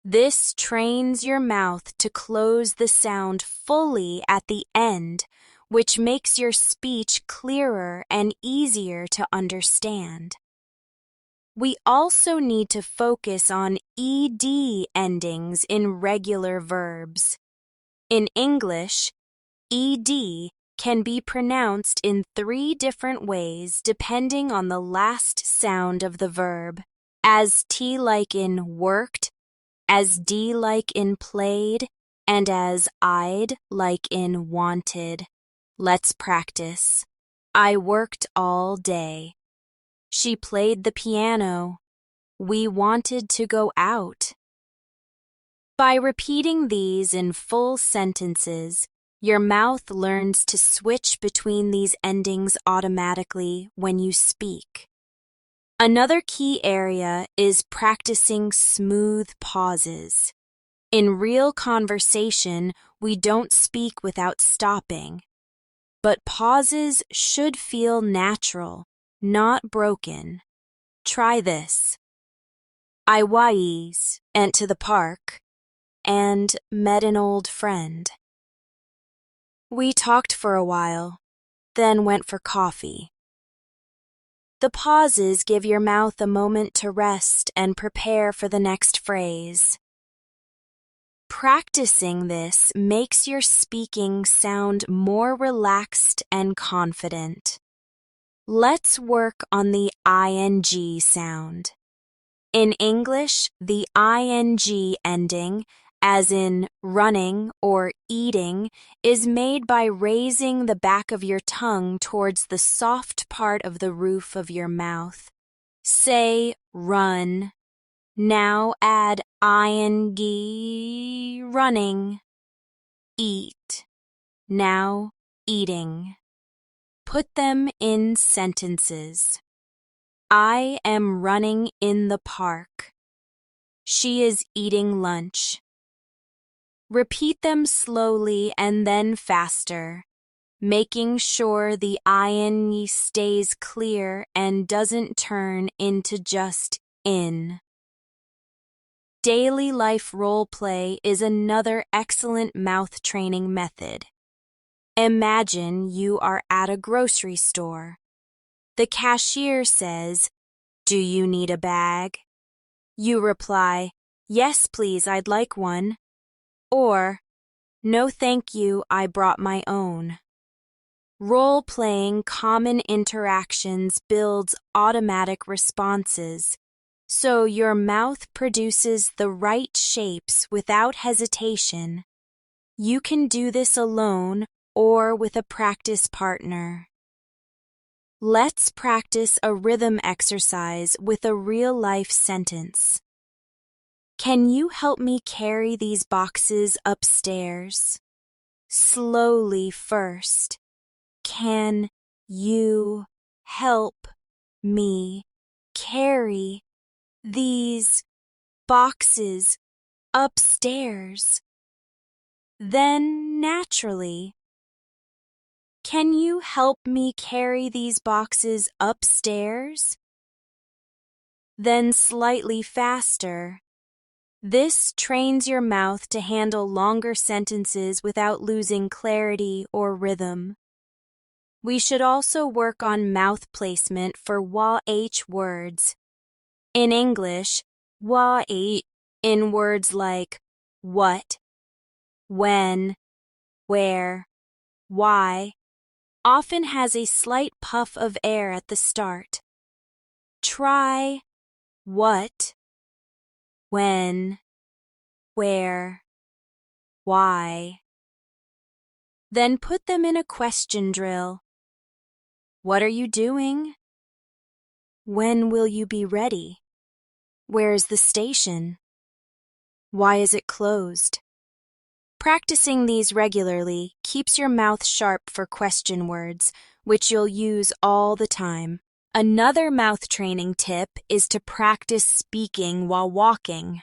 This trains your mouth to close the sound fully at the end, which makes your speech clearer and easier to understand. We also need to focus on ed endings in regular verbs. In English, ed can be pronounced in 3 different ways depending on the last sound of the verb, as T like in worked, as D like in played, and as I'd like in wanted. Let's practice. I worked all day. She played the piano. We wanted to go out. By repeating these in full sentences, your mouth learns to switch between these endings automatically when you speak. Another key area is practicing smooth pauses. In real conversation, we don't speak without stopping. But pauses should feel natural, not broken. Try this. I went to the park and met an old friend. We talked for a while, then went for coffee. The pauses give your mouth a moment to rest and prepare for the next phrase. Practicing this makes your speaking sound more relaxed and confident. Let's work on the ing sound. In English, the ing ending, as in running or eating, is made by raising the back of your tongue towards the soft part of the roof of your mouth. Say run. Now add ing, running. Eat. Now eating. Put them in sentences. I am running in the park. She is eating lunch. Repeat them slowly and then faster, making sure the ing stays clear and doesn't turn into just in. Daily life roleplay is another excellent mouth training method. Imagine you are at a grocery store. The cashier says, "Do you need a bag?" You reply, "Yes, please, I'd like one." Or, "No, thank you, I brought my own." Role-playing common interactions builds automatic responses, so your mouth produces the right shapes without hesitation. You can do this alone or with a practice partner. Let's practice a rhythm exercise with a real-life sentence. Can you help me carry these boxes upstairs? Slowly first. Can you help me carry these boxes upstairs? Then naturally. Can you help me carry these boxes upstairs? Then slightly faster. This trains your mouth to handle longer sentences without losing clarity or rhythm. We should also work on mouth placement for wah-h words. In English, wah-h in words like what, when, where, why, often has a slight puff of air at the start. Try what, when, where, why. Then put them in a question drill. What are you doing? When will you be ready? Where is the station? Why is it closed? Practicing these regularly keeps your mouth sharp for question words, which you'll use all the time. Another mouth training tip is to practice speaking while walking.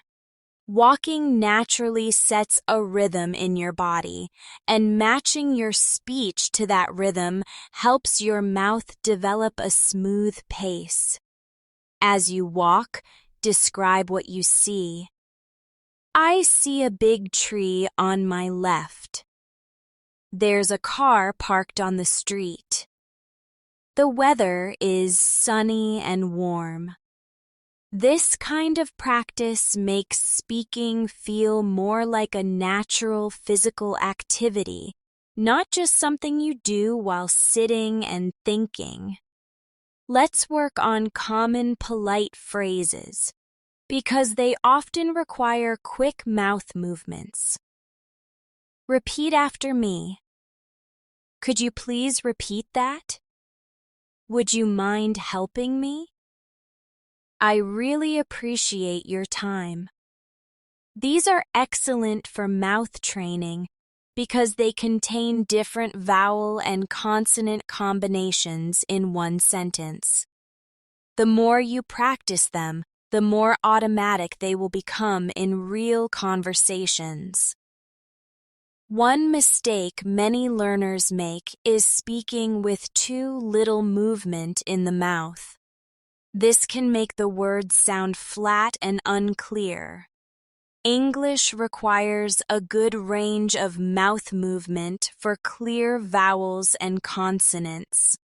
Walking naturally sets a rhythm in your body, and matching your speech to that rhythm helps your mouth develop a smooth pace. As you walk, describe what you see. I see a big tree on my left. There's a car parked on the street. The weather is sunny and warm. This kind of practice makes speaking feel more like a natural physical activity, not just something you do while sitting and thinking. Let's work on common polite phrases, because they often require quick mouth movements. Repeat after me. Could you please repeat that? Would you mind helping me? I really appreciate your time. These are excellent for mouth training because they contain different vowel and consonant combinations in one sentence. The more you practice them, the more automatic they will become in real conversations. One mistake many learners make is speaking with too little movement in the mouth. This can make the words sound flat and unclear. English requires a good range of mouth movement for clear vowels and consonants.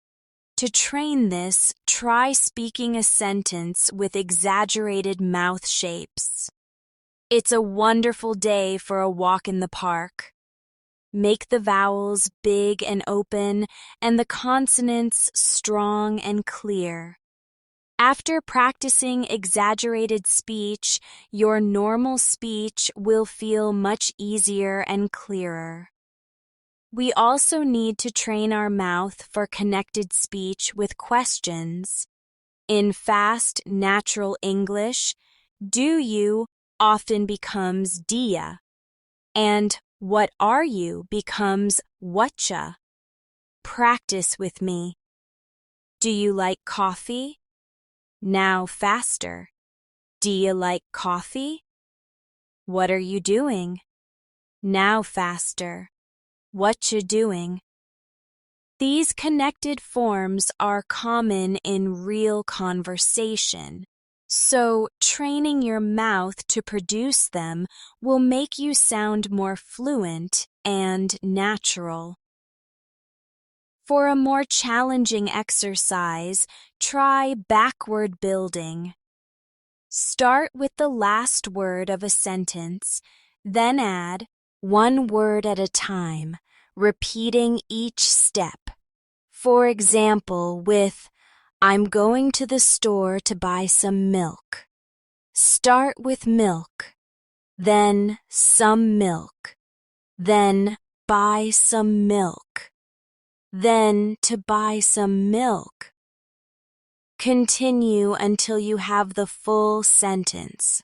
To train this, try speaking a sentence with exaggerated mouth shapes. It's a wonderful day for a walk in the park. Make the vowels big and open and the consonants strong and clear. After practicing exaggerated speech, your normal speech will feel much easier and clearer. We also need to train our mouth for connected speech with questions. In fast, natural English, do you often becomes dia, and what are you becomes whatcha. Practice with me. Do you like coffee? Now faster. Do you like coffee? What are you doing? Now faster. What you doing? These connected forms are common in real conversation, so training your mouth to produce them will make you sound more fluent and natural. For a more challenging exercise, try backward building. Start with the last word of a sentence, then add one word at a time, repeating each step. For example, with I'm going to the store to buy some milk. Start with milk, then some milk, then buy some milk, then to buy some milk. Continue until you have the full sentence.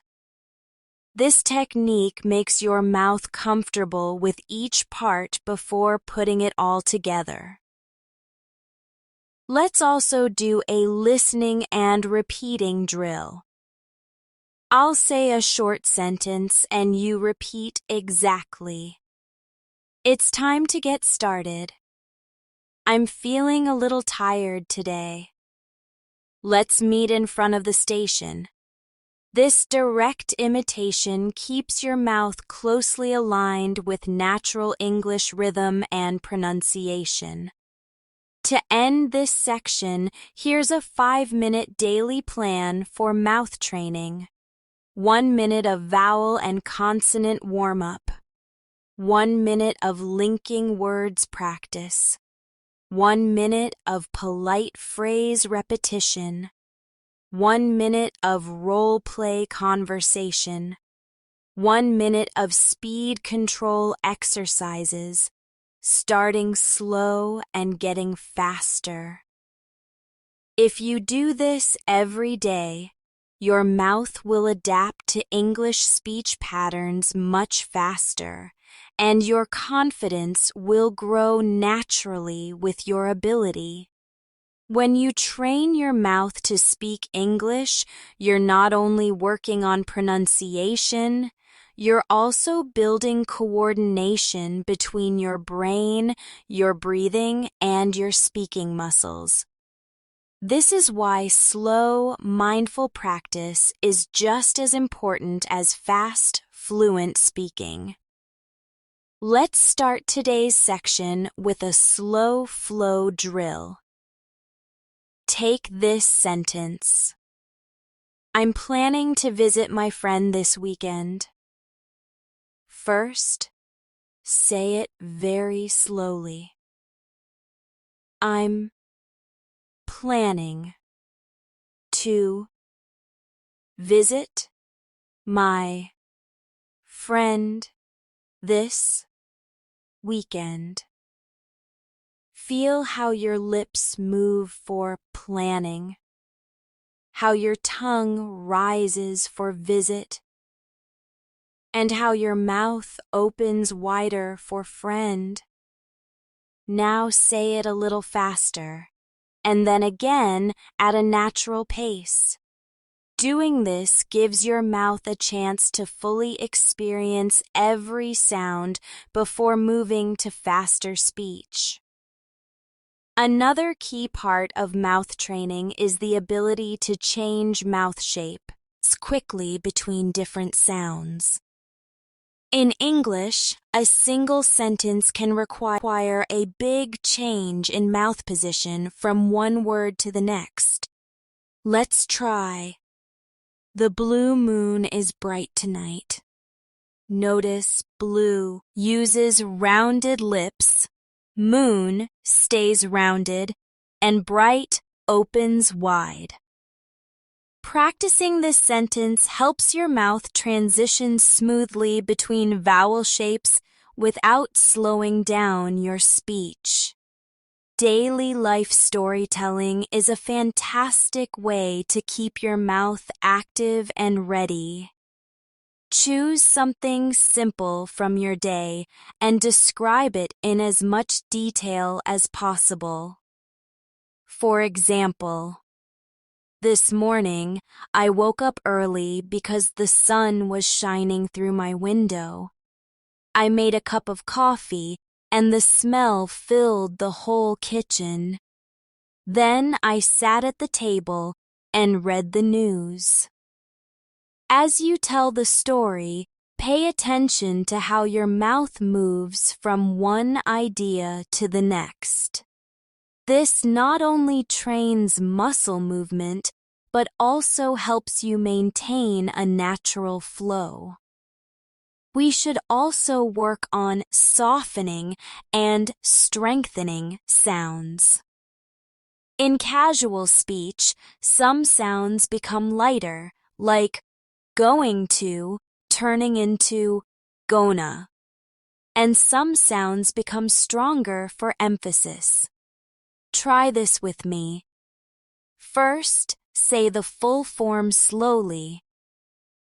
This technique makes your mouth comfortable with each part before putting it all together. Let's also do a listening and repeating drill. I'll say a short sentence and you repeat exactly. It's time to get started. I'm feeling a little tired today. Let's meet in front of the station. This direct imitation keeps your mouth closely aligned with natural English rhythm and pronunciation. To end this section, here's a 5-minute daily plan for mouth training. 1 minute of vowel and consonant warm-up. 1 minute of linking words practice. 1 minute of polite phrase repetition. 1 minute of role-play conversation. 1 minute of speed control exercises, starting slow and getting faster. If you do this every day, your mouth will adapt to English speech patterns much faster, and your confidence will grow naturally with your ability. When you train your mouth to speak English, you're not only working on pronunciation, you're also building coordination between your brain, your breathing, and your speaking muscles. This is why slow, mindful practice is just as important as fast, fluent speaking. Let's start today's section with a slow flow drill. Take this sentence. I'm planning to visit my friend this weekend. First, say it very slowly. I'm planning to visit my friend this weekend. Feel how your lips move for planning, how your tongue rises for visit, and how your mouth opens wider for friend. Now say it a little faster, and then again at a natural pace. Doing this gives your mouth a chance to fully experience every sound before moving to faster speech. Another key part of mouth training is the ability to change mouth shape quickly between different sounds. In English, a single sentence can require a big change in mouth position from one word to the next. Let's try. The blue moon is bright tonight. Notice blue uses rounded lips, moon stays rounded, and bright opens wide. Practicing this sentence helps your mouth transition smoothly between vowel shapes without slowing down your speech. Daily life storytelling is a fantastic way to keep your mouth active and ready. Choose something simple from your day and describe it in as much detail as possible. For example, this morning, I woke up early because the sun was shining through my window. I made a cup of coffee and the smell filled the whole kitchen. Then I sat at the table and read the news. As you tell the story, pay attention to how your mouth moves from one idea to the next. This not only trains muscle movement, but also helps you maintain a natural flow. We should also work on softening and strengthening sounds. In casual speech, some sounds become lighter, like going to turning into gonna, and some sounds become stronger for emphasis. Try this with me. First, say the full form slowly.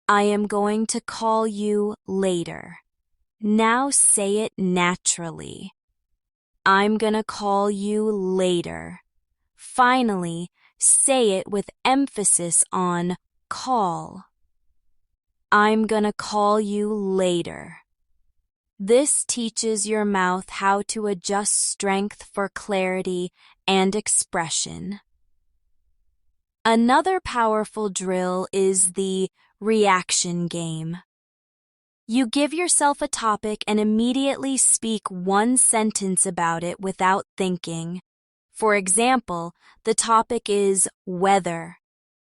I am going to call you later. Now say it naturally. I'm gonna call you later. Finally, say it with emphasis on call. I'm gonna call you later. This teaches your mouth how to adjust strength for clarity and expression. Another powerful drill is the reaction game. You give yourself a topic and immediately speak one sentence about it without thinking. For example, the topic is weather.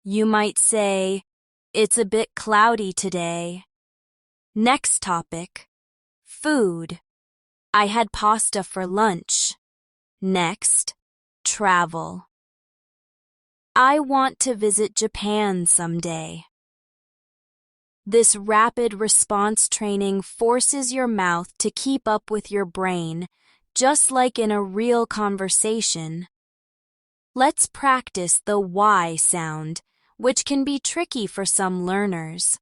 You might say, "It's a bit cloudy today." Next topic, food. "I had pasta for lunch." Next, travel. "I want to visit Japan someday." This rapid response training forces your mouth to keep up with your brain, just like in a real conversation. Let's practice the Y sound, which can be tricky for some learners.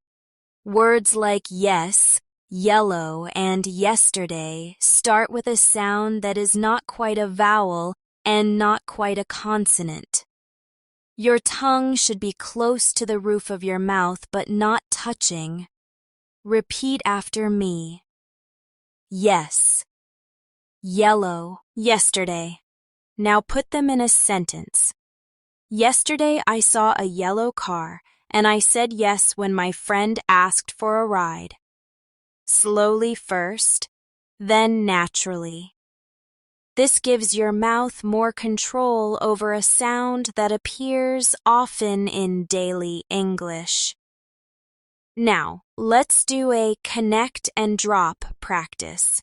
Words like yes, yellow, and yesterday start with a sound that is not quite a vowel and not quite a consonant. Your tongue should be close to the roof of your mouth but not touching. Repeat after me. Yes. Yellow, yesterday. Now put them in a sentence. Yesterday I saw a yellow car and I said yes when my friend asked for a ride. Slowly first, then naturally. This gives your mouth more control over a sound that appears often in daily English. Now, let's do a connect and drop practice.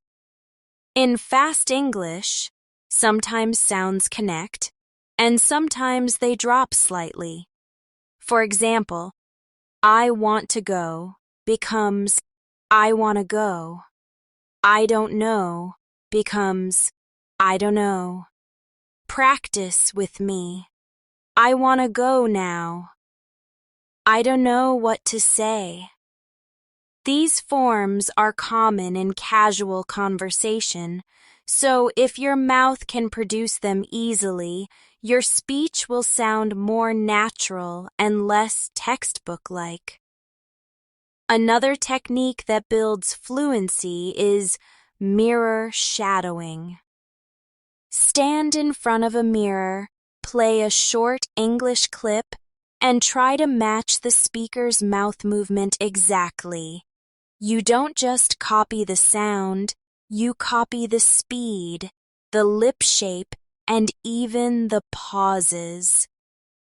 In fast English, sometimes sounds connect, and sometimes they drop slightly. For example, I want to go becomes I want to go. I don't know becomes I don't know. Practice with me. I want to go now. I don't know what to say. These forms are common in casual conversation, so if your mouth can produce them easily, your speech will sound more natural and less textbook-like. Another technique that builds fluency is mirror shadowing. Stand in front of a mirror, play a short English clip, and try to match the speaker's mouth movement exactly. You don't just copy the sound, you copy the speed, the lip shape, and even the pauses.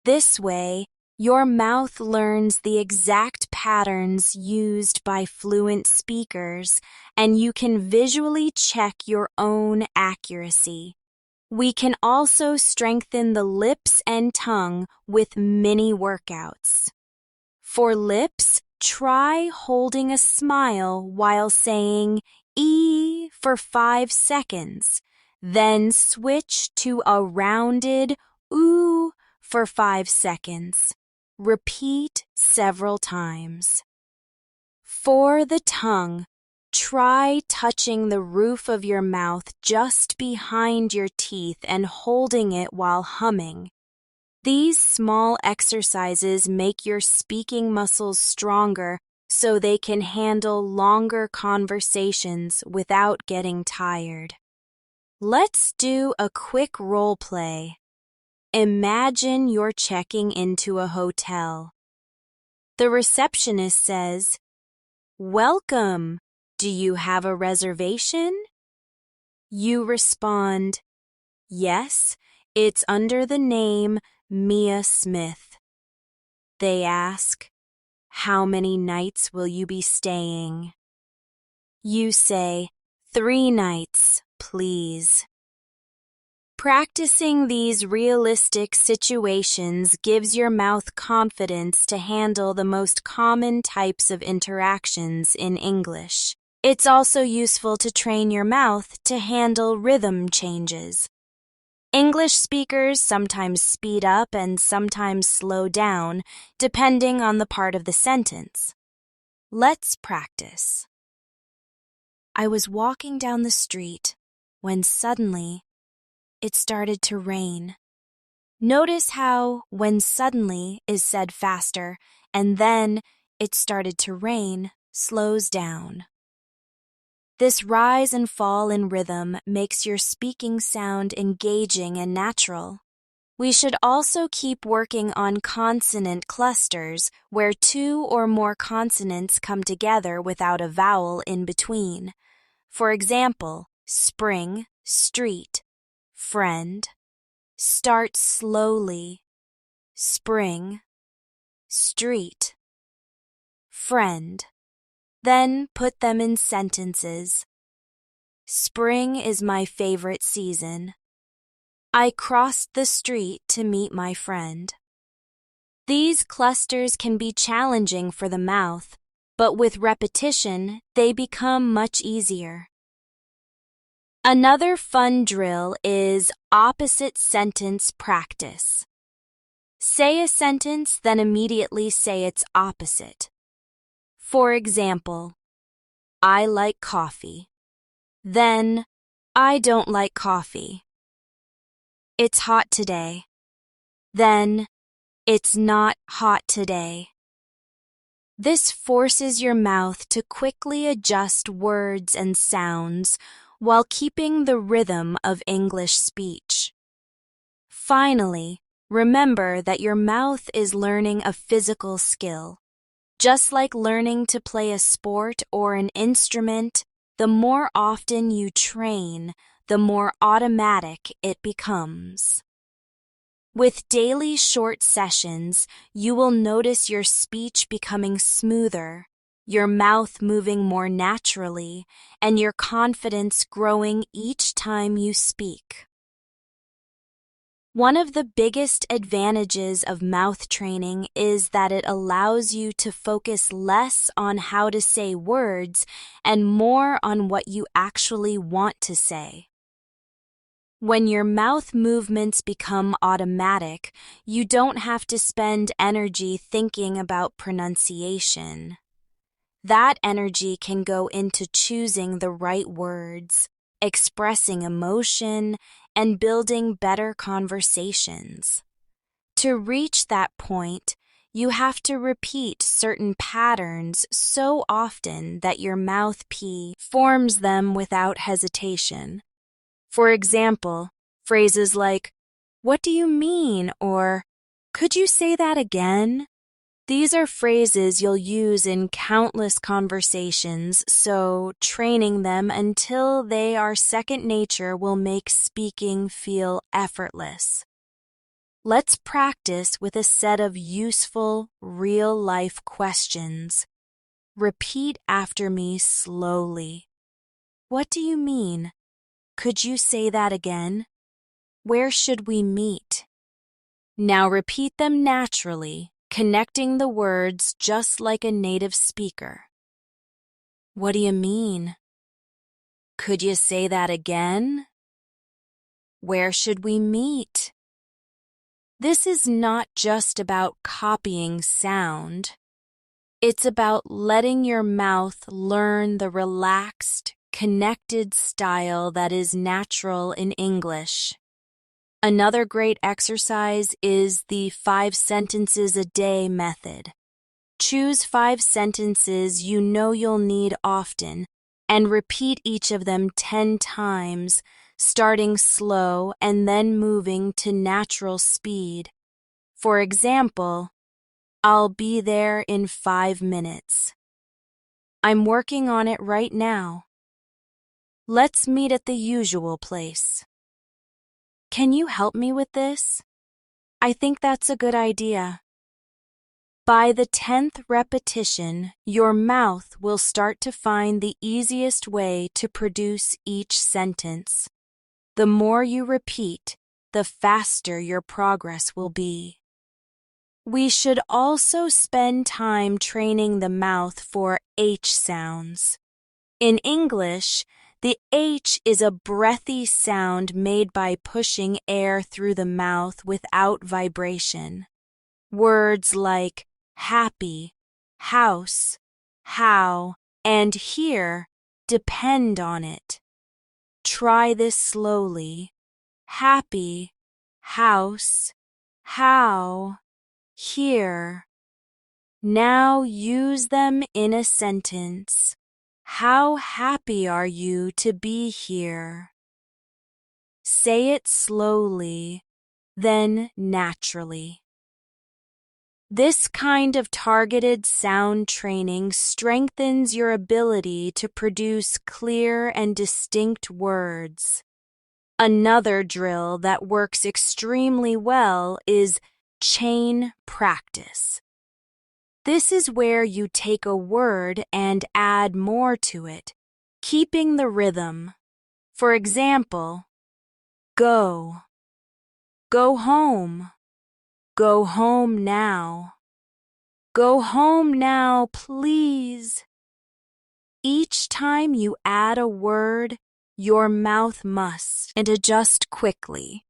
This way, your mouth learns the exact patterns used by fluent speakers, and you can visually check your own accuracy. We can also strengthen the lips and tongue with mini workouts. For lips, try holding a smile while saying E for 5 seconds, then switch to a rounded OO for 5 seconds. Repeat several times. For the tongue, try touching the roof of your mouth just behind your teeth and holding it while humming. These small exercises make your speaking muscles stronger so they can handle longer conversations without getting tired. Let's do a quick role play. Imagine you're checking into a hotel. The receptionist says, "Welcome. Do you have a reservation?" You respond, "Yes, it's under the name Mia Smith." They ask, "How many nights will you be staying?" You say, 3 nights, please. Practicing these realistic situations gives your mouth confidence to handle the most common types of interactions in English. It's also useful to train your mouth to handle rhythm changes. English speakers sometimes speed up and sometimes slow down, depending on the part of the sentence. Let's practice. I was walking down the street when suddenly it started to rain. Notice how when suddenly is said faster and then it started to rain slows down. This rise and fall in rhythm makes your speaking sound engaging and natural. We should also keep working on consonant clusters where 2 or more consonants come together without a vowel in between. For example, spring, street, friend. Start slowly. Spring, street, friend. Then put them in sentences. Spring is my favorite season. I crossed the street to meet my friend. These clusters can be challenging for the mouth, but with repetition, they become much easier. Another fun drill is opposite sentence practice. Say a sentence, then immediately say its opposite. For example, I like coffee. Then, I don't like coffee. It's hot today. Then, it's not hot today. This forces your mouth to quickly adjust words and sounds while keeping the rhythm of English speech. Finally, remember that your mouth is learning a physical skill. Just like learning to play a sport or an instrument, the more often you train, the more automatic it becomes. With daily short sessions, you will notice your speech becoming smoother, your mouth moving more naturally, and your confidence growing each time you speak. One of the biggest advantages of mouth training is that it allows you to focus less on how to say words and more on what you actually want to say. When your mouth movements become automatic, you don't have to spend energy thinking about pronunciation. That energy can go into choosing the right words, expressing emotion, and building better conversations. To reach that point, you have to repeat certain patterns so often that your mouth P forms them without hesitation. For example, Phrases like, "What do you mean?" or "Could you say that again?" These are phrases you'll use in countless conversations, so training them until they are second nature will make speaking feel effortless. Let's practice with a set of useful, real-life questions. Repeat after me slowly. What do you mean? Could you say that again? Where should we meet? Now repeat them naturally, connecting the words just like a native speaker. What do you mean? Could you say that again? Where should we meet? This is not just about copying sound. It's about letting your mouth learn the relaxed, connected style that is natural in English. Another great exercise is the 5 sentences a day method. Choose 5 sentences you know you'll need often and repeat each of them 10 times, starting slow and then moving to natural speed. For example, I'll be there in 5 minutes. I'm working on it right now. Let's meet at the usual place. Can you help me with this? I think that's a good idea. By the 10th repetition, your mouth will start to find the easiest way to produce each sentence. The more you repeat, the faster your progress will be. We should also spend time training the mouth for H sounds. In English, the H is a breathy sound made by pushing air through the mouth without vibration. Words like happy, house, how, and here depend on it. Try this slowly. Happy, house, how, here. Now use them in a sentence. How happy are you to be here? Say it slowly, then naturally. This kind of targeted sound training strengthens your ability to produce clear and distinct words. Another drill that works extremely well is chain practice. This is where you take a word and add more to it, keeping the rhythm. For example, go, go home, go home now, go home now, please. Each time you add a word, your mouth must and adjust quickly.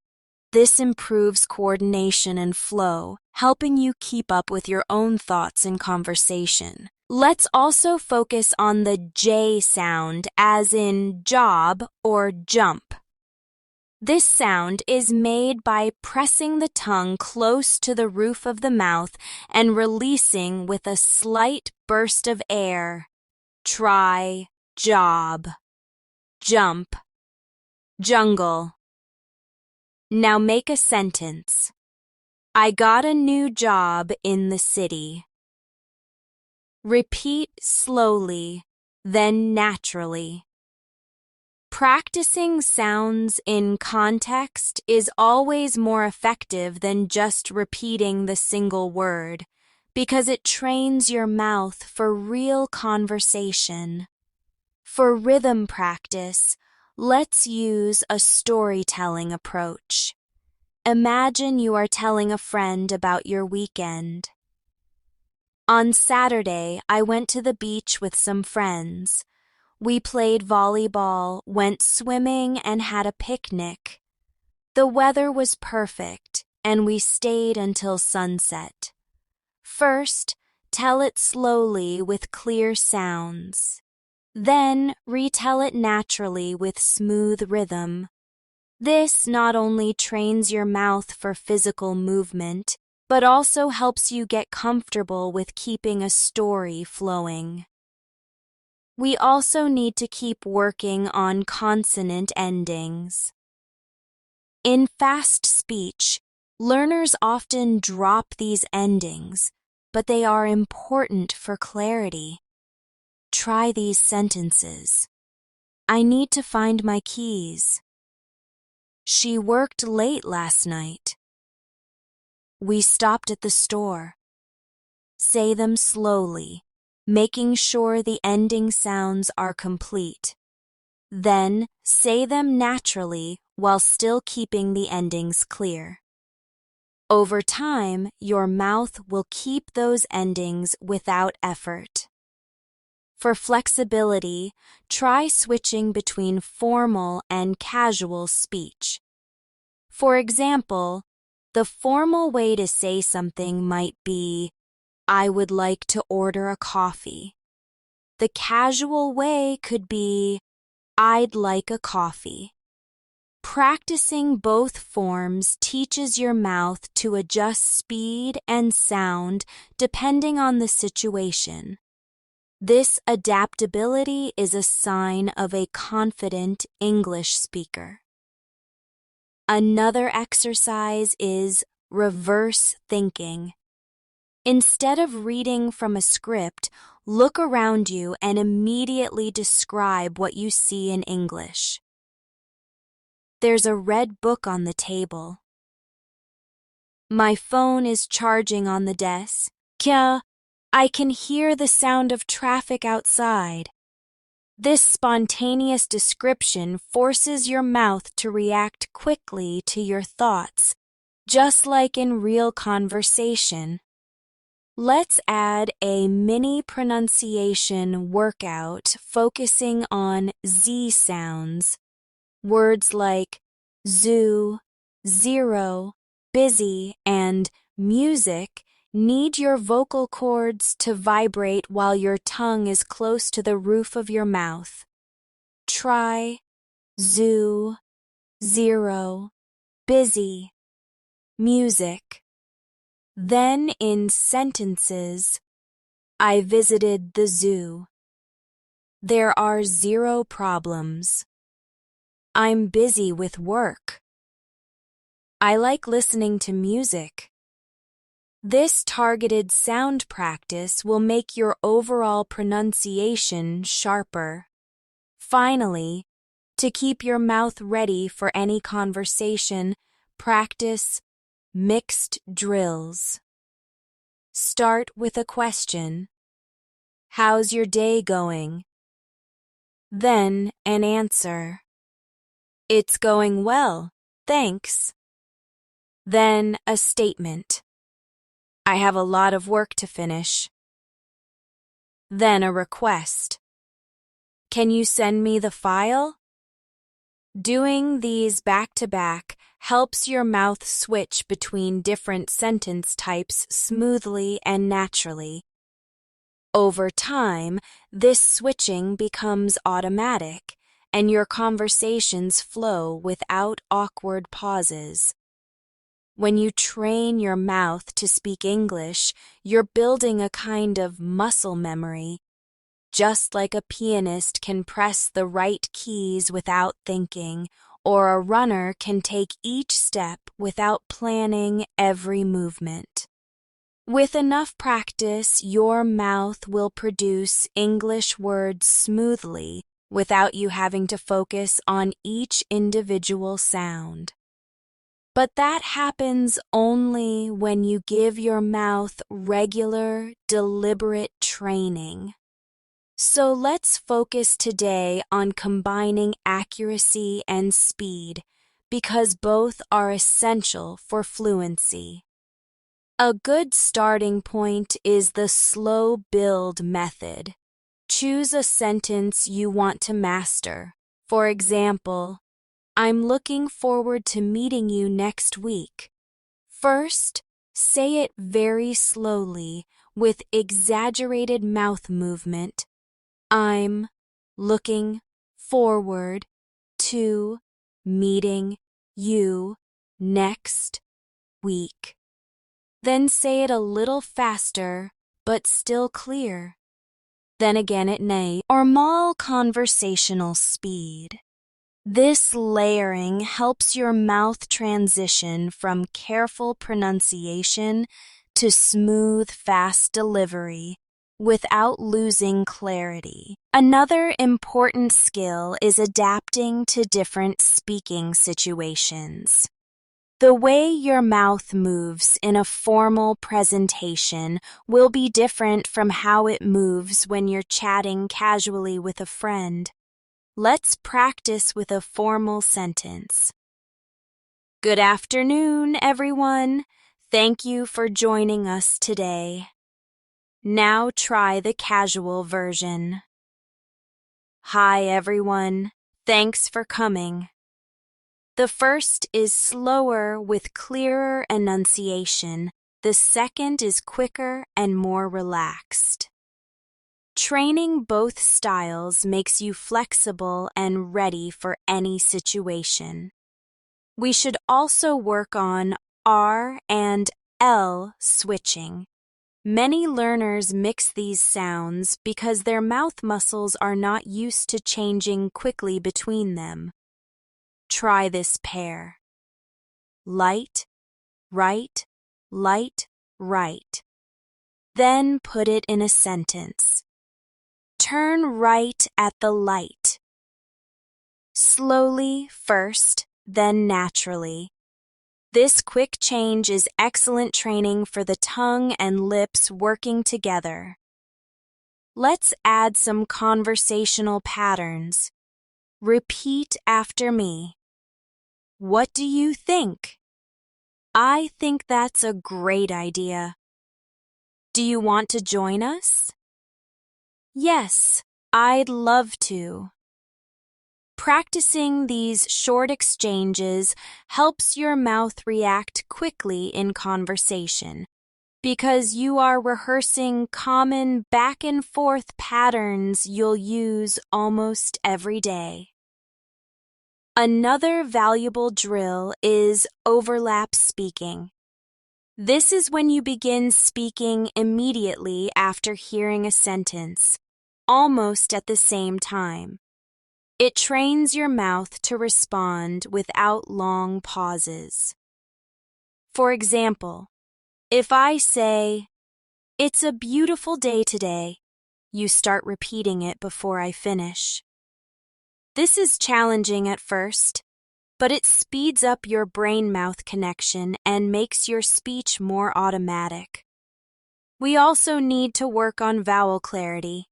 This improves coordination and flow, helping you keep up with your own thoughts in conversation. Let's also focus on the J sound, as in job or jump. This sound is made by pressing the tongue close to the roof of the mouth and releasing with a slight burst of air. Try job, jump, jungle. Now make a sentence. I got a new job in the city. Repeat slowly, then naturally. Practicing sounds in context is always more effective than just repeating the single word, because it trains your mouth for real conversation. For rhythm practice, let's use a storytelling approach. Imagine you are telling a friend about your weekend. On Saturday, I went to the beach with some friends. We played volleyball, went swimming, and had a picnic. The weather was perfect, and we stayed until sunset. First, tell it slowly with clear sounds. Then, retell it naturally with smooth rhythm. This not only trains your mouth for physical movement, but also helps you get comfortable with keeping a story flowing. We also need to keep working on consonant endings. In fast speech, learners often drop these endings, but they are important for clarity. Try these sentences. I need to find my keys. She worked late last night. We stopped at the store. Say them slowly, making sure the ending sounds are complete. Then say them naturally while still keeping the endings clear. Over time, your mouth will keep those endings without effort. For flexibility, try switching between formal and casual speech. For example, the formal way to say something might be, I would like to order a coffee. The casual way could be, I'd like a coffee. Practicing both forms teaches your mouth to adjust speed and sound depending on the situation. This adaptability is a sign of a confident English speaker. Another exercise is reverse thinking. Instead of reading from a script, look around you and immediately describe what you see in English. There's a red book on the table. My phone is charging on the desk. I can hear the sound of traffic outside. This spontaneous description forces your mouth to react quickly to your thoughts, just like in real conversation. Let's add a mini pronunciation workout focusing on Z sounds. Words like zoo, zero, busy, and music need your vocal cords to vibrate while your tongue is close to the roof of your mouth. Try zoo, zero, busy, music. Then in sentences, I visited the zoo. There are 0 problems. I'm busy with work. I like listening to music. This targeted sound practice will make your overall pronunciation sharper. Finally, to keep your mouth ready for any conversation, practice mixed drills. Start with a question. How's your day going? Then an answer. It's going well, thanks. Then a statement. I have a lot of work to finish. Then a request. Can you send me the file? Doing these back-to-back helps your mouth switch between different sentence types smoothly and naturally. Over time, this switching becomes automatic, and your conversations flow without awkward pauses. When you train your mouth to speak English, you're building a kind of muscle memory. Just like a pianist can press the right keys without thinking, or a runner can take each step without planning every movement. With enough practice, your mouth will produce English words smoothly without you having to focus on each individual sound. But that happens only when you give your mouth regular, deliberate training. So let's focus today on combining accuracy and speed, because both are essential for fluency. A good starting point is the slow build method. Choose a sentence you want to master. For example, I'm looking forward to meeting you next week. First, say it very slowly with exaggerated mouth movement. I'm looking forward to meeting you next week. Then say it a little faster, but still clear. Then again at normal conversational speed. This layering helps your mouth transition from careful pronunciation to smooth, fast delivery without losing clarity. Another important skill is adapting to different speaking situations. The way your mouth moves in a formal presentation will be different from how it moves when you're chatting casually with a friend. Let's practice with a formal sentence. Good afternoon, everyone. Thank you for joining us today. Now try the casual version. Hi, everyone. Thanks for coming. The first is slower with clearer enunciation. The second is quicker and more relaxed. Training both styles makes you flexible and ready for any situation. We should also work on R and L switching. Many learners mix these sounds because their mouth muscles are not used to changing quickly between them. Try this pair. Light, right, light, right. Then put it in a sentence. Turn right at the light. Slowly first, then naturally. This quick change is excellent training for the tongue and lips working together. Let's add some conversational patterns. Repeat after me. What do you think? I think that's a great idea. Do you want to join us? Yes, I'd love to. Practicing these short exchanges helps your mouth react quickly in conversation because you are rehearsing common back and forth patterns you'll use almost every day. Another valuable drill is overlap speaking. This is when you begin speaking immediately after hearing a sentence, almost at the same time. It trains your mouth to respond without long pauses. For example, if I say, "It's a beautiful day today," you start repeating it before I finish. This is challenging at first, but it speeds up your brain-mouth connection and makes your speech more automatic. We also need to work on vowel clarity.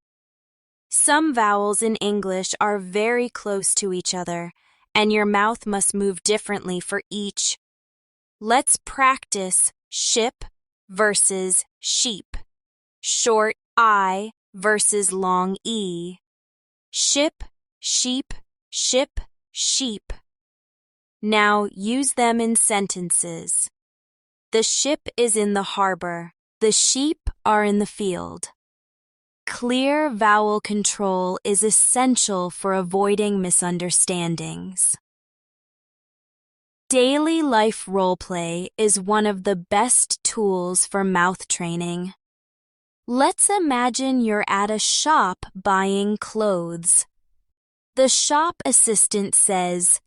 Some vowels in English are very close to each other, and your mouth must move differently for each. Let's practice ship versus sheep, short I versus long E. Ship, sheep, ship, sheep. Now use them in sentences. The ship is in the harbor. The sheep are in the field. Clear vowel control is essential for avoiding misunderstandings. Daily life roleplay is one of the best tools for mouth training. Let's imagine you're at a shop buying clothes. The shop assistant says,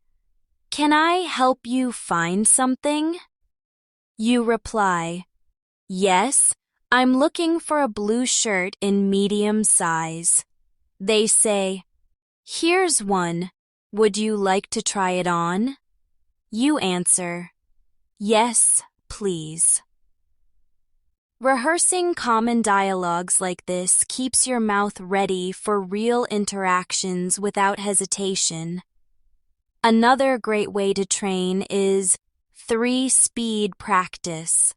"Can I help you find something?" You reply, "Yes, I'm looking for a blue shirt in medium size." They say, "Here's one. Would you like to try it on?" You answer, "Yes, please." Rehearsing common dialogues like this keeps your mouth ready for real interactions without hesitation. Another great way to train is 3-speed practice.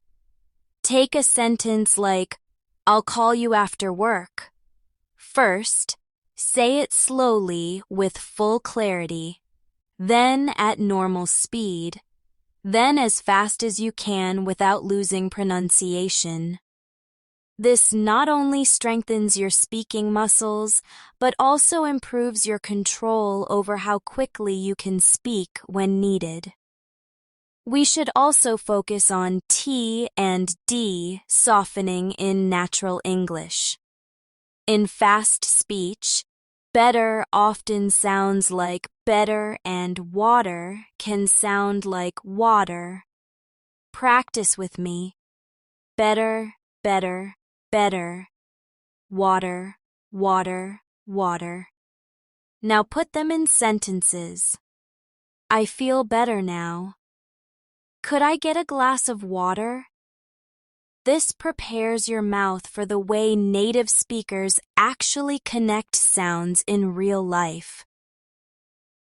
Take a sentence like, "I'll call you after work." First, say it slowly with full clarity, then at normal speed, then as fast as you can without losing pronunciation. This not only strengthens your speaking muscles, but also improves your control over how quickly you can speak when needed. We should also focus on T and D softening in natural English. In fast speech, better often sounds like better and water can sound like water. Practice with me. Better, better, better. Water, water, water. Now put them in sentences. I feel better now. Could I get a glass of water? This prepares your mouth for the way native speakers actually connect sounds in real life.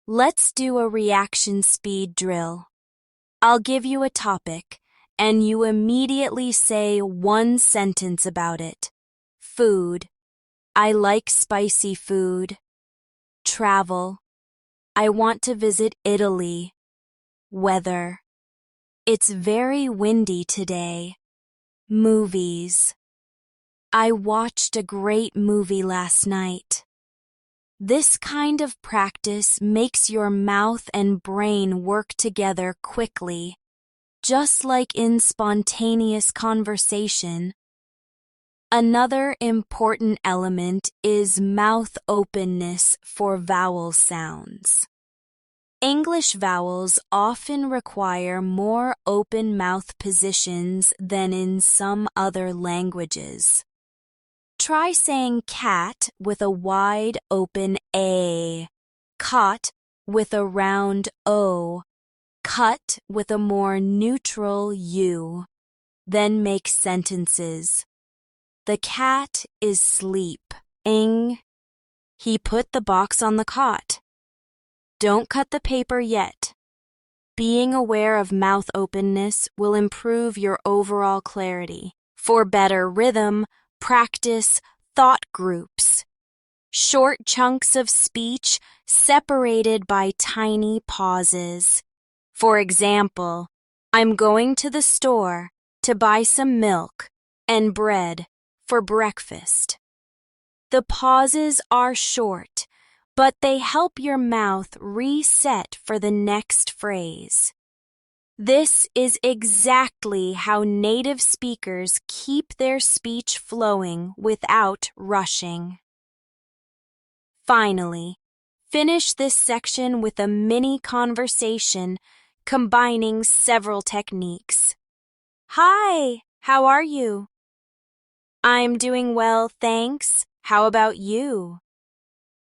Let's do a reaction speed drill. I'll give you a topic, and you immediately say one sentence about it. Food. I like spicy food. Travel. I want to visit Italy. Weather. It's very windy today. Movies. I watched a great movie last night. This kind of practice makes your mouth and brain work together quickly, just like in spontaneous conversation. Another important element is mouth openness for vowel sounds. English vowels often require more open mouth positions than in some other languages. Try saying cat with a wide open A, cot with a round O, cut with a more neutral U. Then make sentences. The cat is asleep. Ing. He put the box on the cot. Don't cut the paper yet. Being aware of mouth openness will improve your overall clarity. For better rhythm, practice thought groups. Short chunks of speech separated by tiny pauses. For example, I'm going to the store to buy some milk and bread for breakfast. The pauses are short, but they help your mouth reset for the next phrase. This is exactly how native speakers keep their speech flowing without rushing. Finally, finish this section with a mini conversation combining several techniques. Hi, how are you? I'm doing well, thanks. How about you?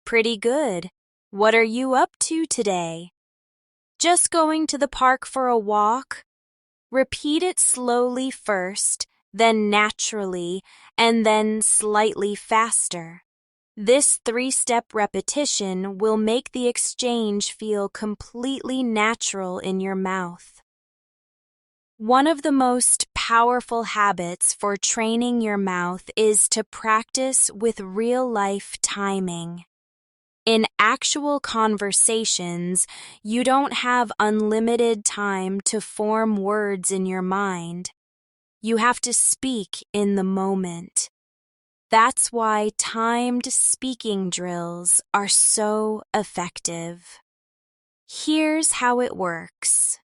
Pretty good. What are you up to today? Just going to the park for a walk? Repeat it slowly first, then naturally, and then slightly faster. This 3-step repetition will make the exchange feel completely natural in your mouth. One of the most powerful habits for training your mouth is to practice with real-life timing. In actual conversations, you don't have unlimited time to form words in your mind. You have to speak in the moment. That's why timed speaking drills are so effective. Here's how it works.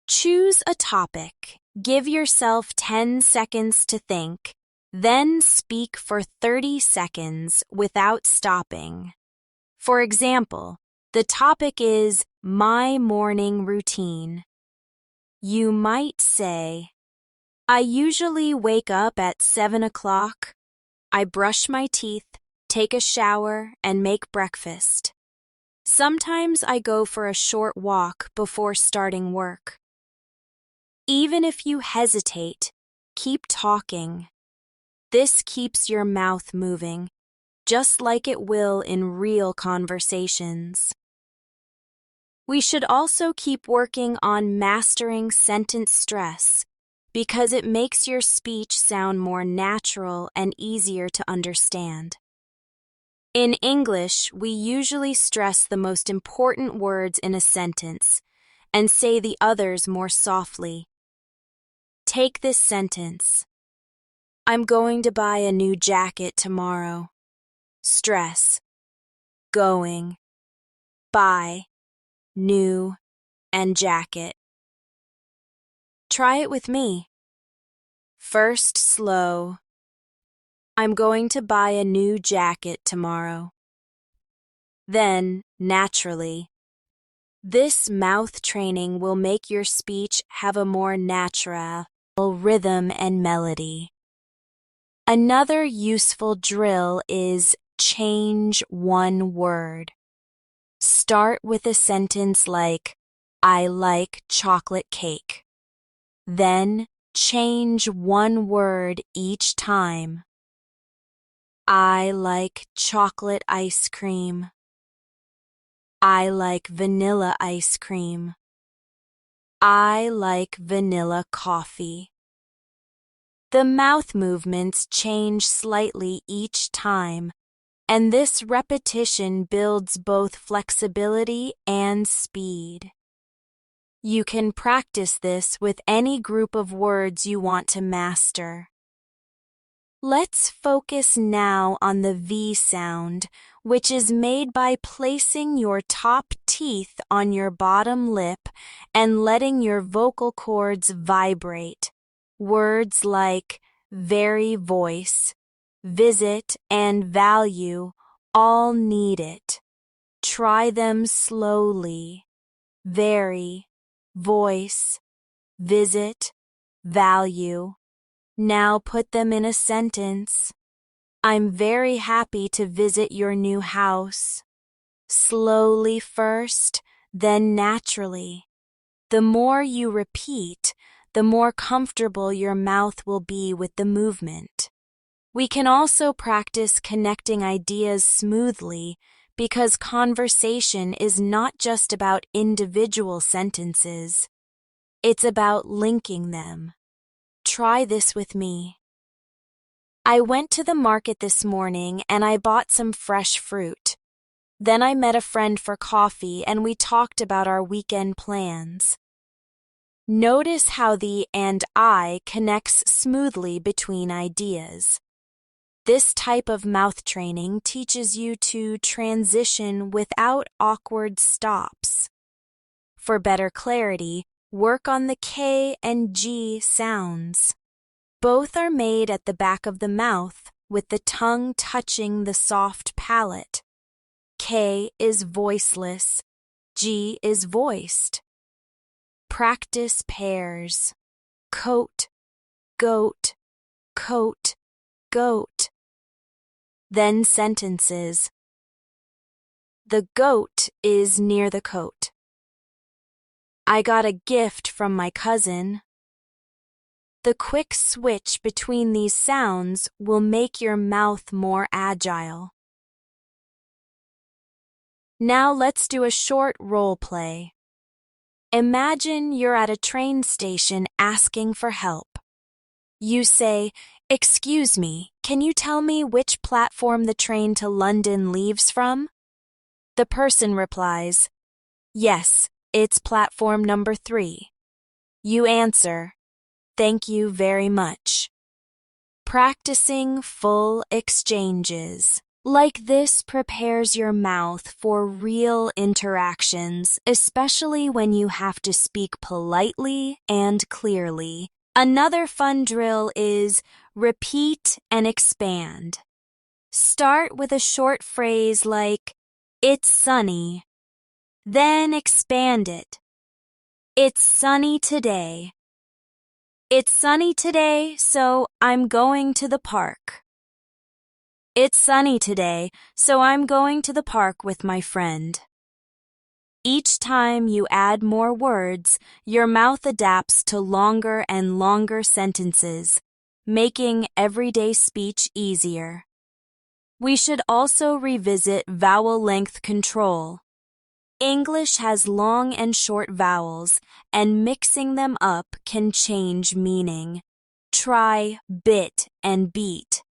Choose a topic. Give yourself 10 seconds to think, then speak for 30 seconds without stopping. For example, the topic is my morning routine. You might say, I usually wake up at 7 o'clock. I brush my teeth, take a shower, and make breakfast. Sometimes I go for a short walk before starting work. Even if you hesitate, keep talking. This keeps your mouth moving, just like it will in real conversations. We should also keep working on mastering sentence stress because it makes your speech sound more natural and easier to understand. In English, we usually stress the most important words in a sentence and say the others more softly. Take this sentence. I'm going to buy a new jacket tomorrow. Stress. Going. Buy. New. And jacket. Try it with me. First slow. I'm going to buy a new jacket tomorrow. Then, naturally, This mouth training will make your speech have a more natural rhythm and melody. Another useful drill is change one word. Start with a sentence like, I like chocolate cake. Then change one word each time. I like chocolate ice cream. I like vanilla ice cream. I like vanilla coffee. The mouth movements change slightly each time, and this repetition builds both flexibility and speed. You can practice this with any group of words you want to master. Let's focus now on the V sound, which is made by placing your top teeth on your bottom lip and letting your vocal cords vibrate. Words like very voice, visit, and value all need it. Try them slowly. Very, voice, visit, value. Now put them in a sentence. I'm very happy to visit your new house. Slowly first, then naturally. The more you repeat, the more comfortable your mouth will be with the movement. We can also practice connecting ideas smoothly because conversation is not just about individual sentences. It's about linking them. Try this with me. I went to the market this morning and I bought some fresh fruit. Then I met a friend for coffee and we talked about our weekend plans. Notice how the and I connects smoothly between ideas. This type of mouth training teaches you to transition without awkward stops. For better clarity, work on the K and G sounds. Both are made at the back of the mouth with the tongue touching the soft palate. K is voiceless, G is voiced. Practice pairs. Coat, goat, coat, goat. Then sentences. The goat is near the coat. I got a gift from my cousin. The quick switch between these sounds will make your mouth more agile. Now let's do a short role play. Imagine you're at a train station asking for help. You say, "Excuse me, can you tell me which platform the train to London leaves from?" The person replies, "Yes, it's platform number 3. You answer, "Thank you very much." Practicing full exchanges like this prepares your mouth for real interactions, especially when you have to speak politely and clearly. Another fun drill is repeat and expand. Start with a short phrase like, "It's sunny." Then expand it. "It's sunny today." It's sunny today, so I'm going to the park. It's sunny today, so I'm going to the park with my friend. Each time you add more words, your mouth adapts to longer and longer sentences, making everyday speech easier. We should also revisit vowel length control. English has long and short vowels, and mixing them up can change meaning. Try bit and beat,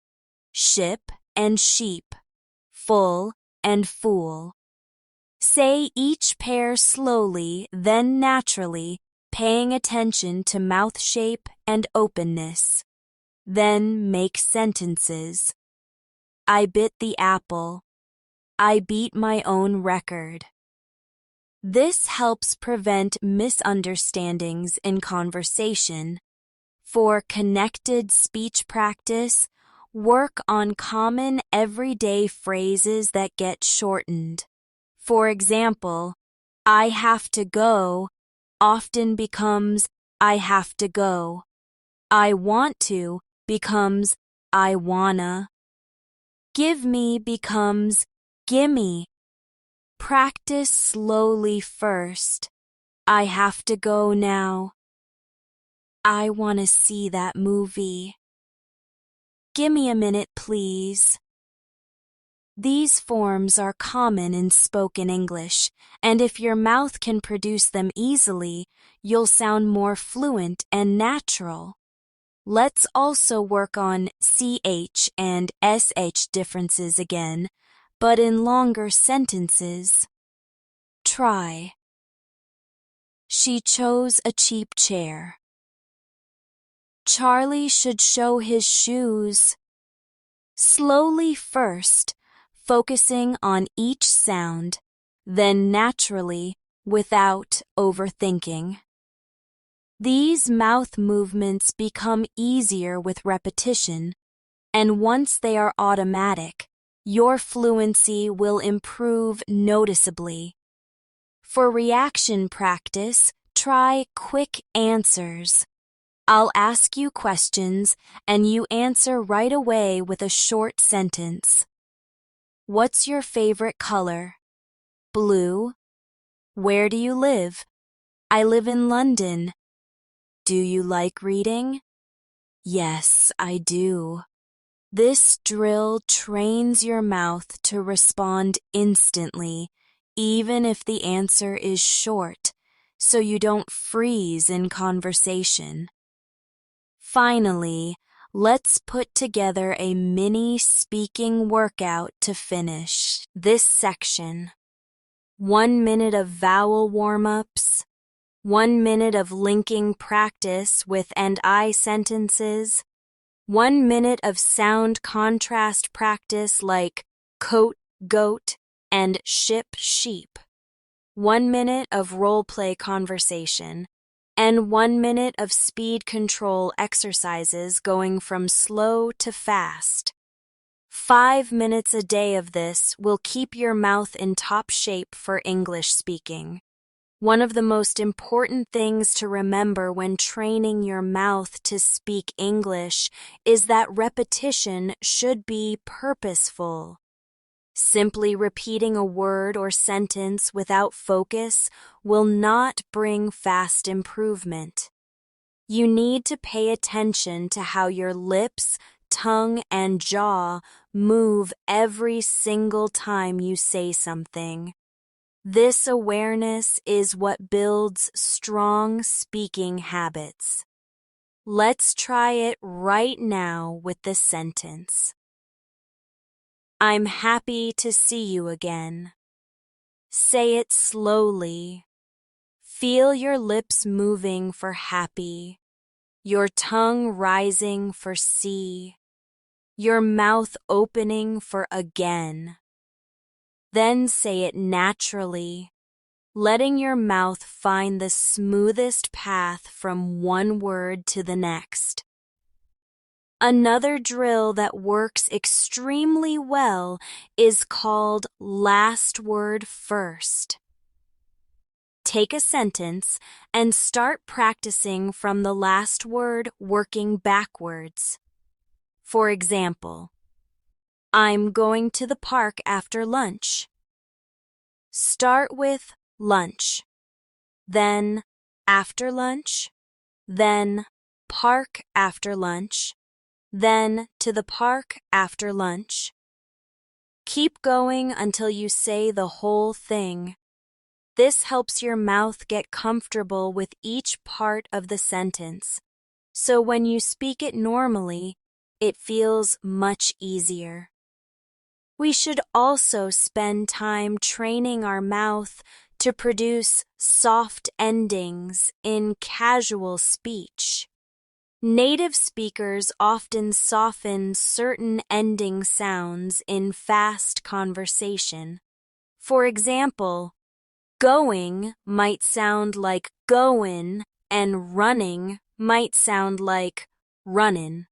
ship and sheep, full and fool. Say each pair slowly, then naturally, paying attention to mouth shape and openness. Then make sentences. I bit the apple. I beat my own record. This helps prevent misunderstandings in conversation. For connected speech practice, work on common everyday phrases that get shortened. For example, I have to go often becomes I have to go. I want to becomes I wanna. Give me becomes gimme. Practice slowly first. I have to go now. I want to see that movie. Gimme a minute, please. These forms are common in spoken English, and if your mouth can produce them easily, you'll sound more fluent and natural. Let's also work on CH and SH differences again, but in longer sentences. Try. She chose a cheap chair. Charlie should show his shoes. Slowly first, focusing on each sound, then naturally, without overthinking. These mouth movements become easier with repetition, and once they are automatic, your fluency will improve noticeably. For reaction practice, try quick answers. I'll ask you questions and you answer right away with a short sentence. What's your favorite color? Blue. Where do you live? I live in London. Do you like reading? Yes, I do. This drill trains your mouth to respond instantly, even if the answer is short, so you don't freeze in conversation. Finally, let's put together a mini speaking workout to finish this section. 1 minute of vowel warm-ups, 1 minute of linking practice with and I sentences, 1 minute of sound contrast practice like coat, goat, and ship, sheep, 1 minute of role-play conversation, and 1 minute of speed control exercises going from slow to fast. 5 minutes a day of this will keep your mouth in top shape for English speaking. One of the most important things to remember when training your mouth to speak English is that repetition should be purposeful. Simply repeating a word or sentence without focus will not bring fast improvement. You need to pay attention to how your lips, tongue, and jaw move every single time you say something. This awareness is what builds strong speaking habits. Let's try it right now with the sentence. I'm happy to see you again. Say it slowly. Feel your lips moving for happy, your tongue rising for see, your mouth opening for again. Then say it naturally, letting your mouth find the smoothest path from one word to the next. Another drill that works extremely well is called last word first. Take a sentence and start practicing from the last word working backwards. For example, I'm going to the park after lunch. Start with lunch, then after lunch, then park after lunch, then to the park after lunch. Keep going until you say the whole thing. This helps your mouth get comfortable with each part of the sentence, so when you speak it normally, it feels much easier. We should also spend time training our mouth to produce soft endings in casual speech. Native speakers often soften certain ending sounds in fast conversation. For example, going might sound like goin' and running might sound like runnin'.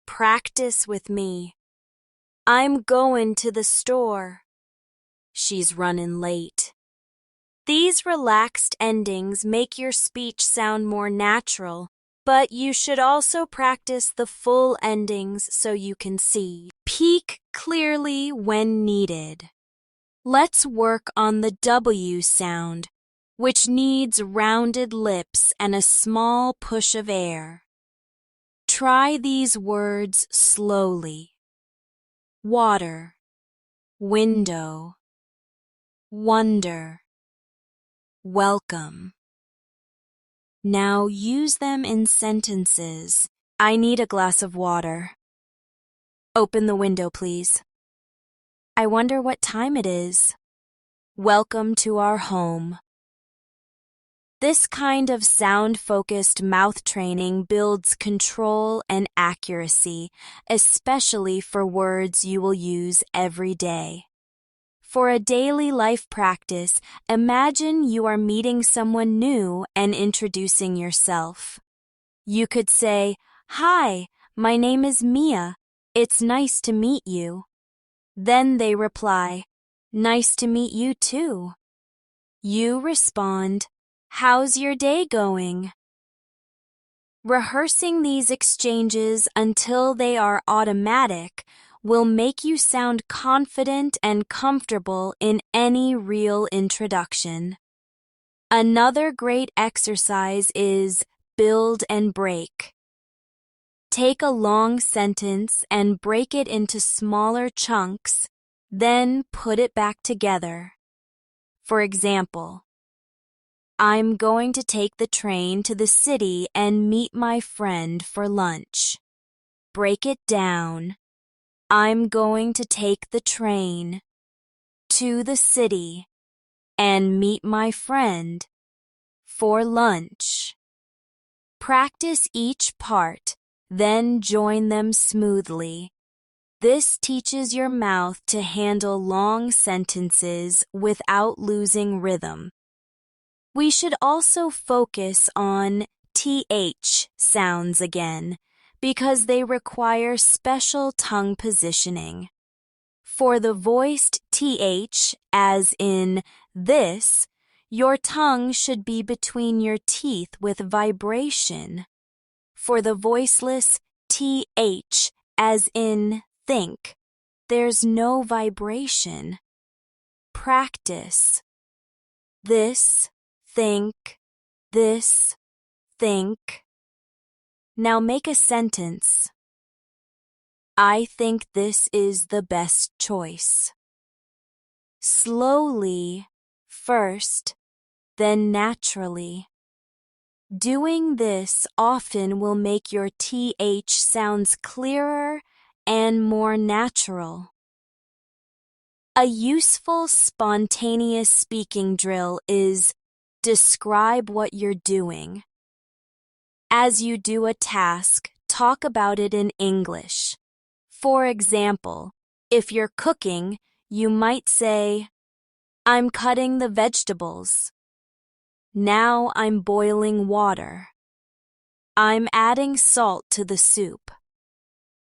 Practice with me. I'm goin' to the store. She's runnin' late. These relaxed endings make your speech sound more natural, but you should also practice the full endings so you can speak clearly when needed. Let's work on the W sound, which needs rounded lips and a small push of air. Try these words slowly. Water, window, wonder, welcome. Now use them in sentences. I need a glass of water. Open the window, please. I wonder what time it is. Welcome to our home. This kind of sound-focused mouth training builds control and accuracy, especially for words you will use every day. For a daily life practice, imagine you are meeting someone new and introducing yourself. You could say, "Hi, my name is Mia. It's nice to meet you." Then they reply, "Nice to meet you too." You respond, "How's your day going?" Rehearsing these exchanges until they are automatic will make you sound confident and comfortable in any real introduction. Another great exercise is build and break. Take a long sentence and break it into smaller chunks, then put it back together. For example, I'm going to take the train to the city and meet my friend for lunch. Break it down. I'm going to take the train to the city and meet my friend for lunch. Practice each part, then join them smoothly. This teaches your mouth to handle long sentences without losing rhythm. We should also focus on TH sounds again, because they require special tongue positioning. For the voiced TH, as in this, your tongue should be between your teeth with vibration. For the voiceless TH, as in think, there's no vibration. Practice. This, think, this, think. Now make a sentence. I think this is the best choice. Slowly, first, then naturally. Doing this often will make your TH sounds clearer and more natural. A useful spontaneous speaking drill is describe what you're doing. As you do a task, talk about it in English. For example, if you're cooking, you might say, I'm cutting the vegetables. Now I'm boiling water. I'm adding salt to the soup.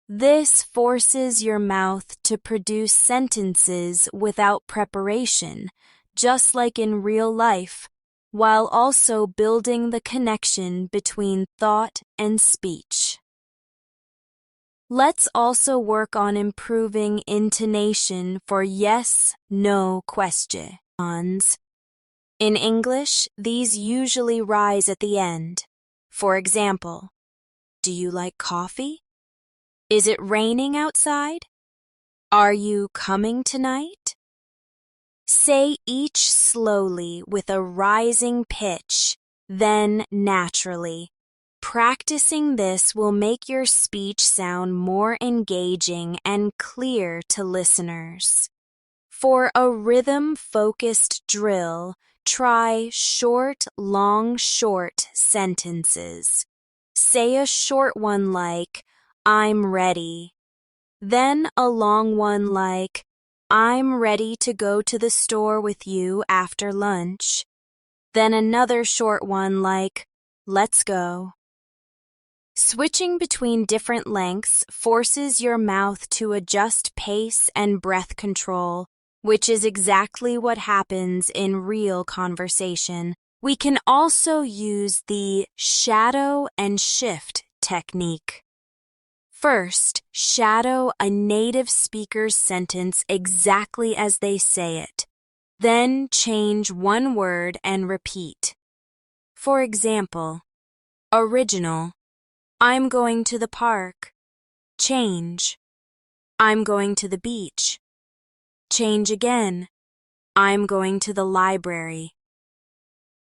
This forces your mouth to produce sentences without preparation, just like in real life, while also building the connection between thought and speech. Let's also work on improving intonation for yes/no questions. In English, these usually rise at the end. For example, do you like coffee? Is it raining outside? Are you coming tonight? Say each slowly with a rising pitch, then naturally. Practicing this will make your speech sound more engaging and clear to listeners. For a rhythm-focused drill, try short, long, short sentences. Say a short one like, I'm ready. Then a long one like, I'm ready to go to the store with you after lunch. Then another short one like, let's go. Switching between different lengths forces your mouth to adjust pace and breath control, which is exactly what happens in real conversation. We can also use the shadow and shift technique. First, shadow a native speaker's sentence exactly as they say it. Then change one word and repeat. For example, original, I'm going to the park. Change, I'm going to the beach. Change again, I'm going to the library.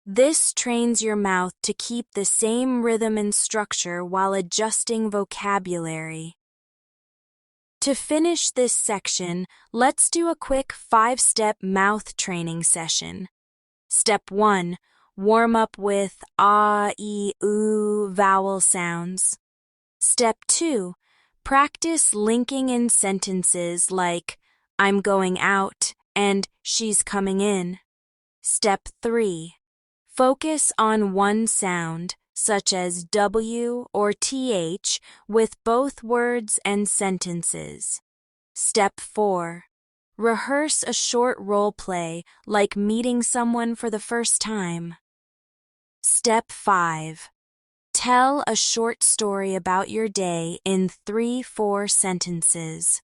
This trains your mouth to keep the same rhythm and structure while adjusting vocabulary. To finish this section, let's do a quick 5-step mouth training session. Step 1. Warm up with ah, ee, oo vowel sounds. Step 2. Practice linking in sentences like I'm going out and she's coming in. Step 3. Focus on one sound, such as W or TH, with both words and sentences. Step 4. Rehearse a short role play, like meeting someone for the first time. Step 5. Tell a short story about your day in 3-4 sentences.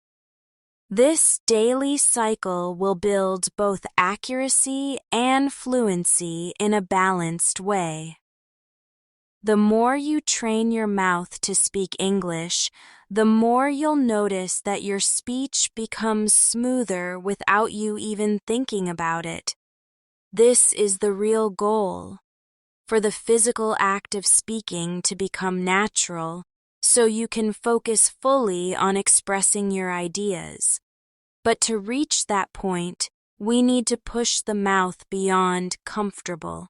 This daily cycle will build both accuracy and fluency in a balanced way. The more you train your mouth to speak English, the more you'll notice that your speech becomes smoother without you even thinking about it. This is the real goal, for the physical act of speaking to become natural, so you can focus fully on expressing your ideas. But to reach that point, we need to push the mouth beyond comfortable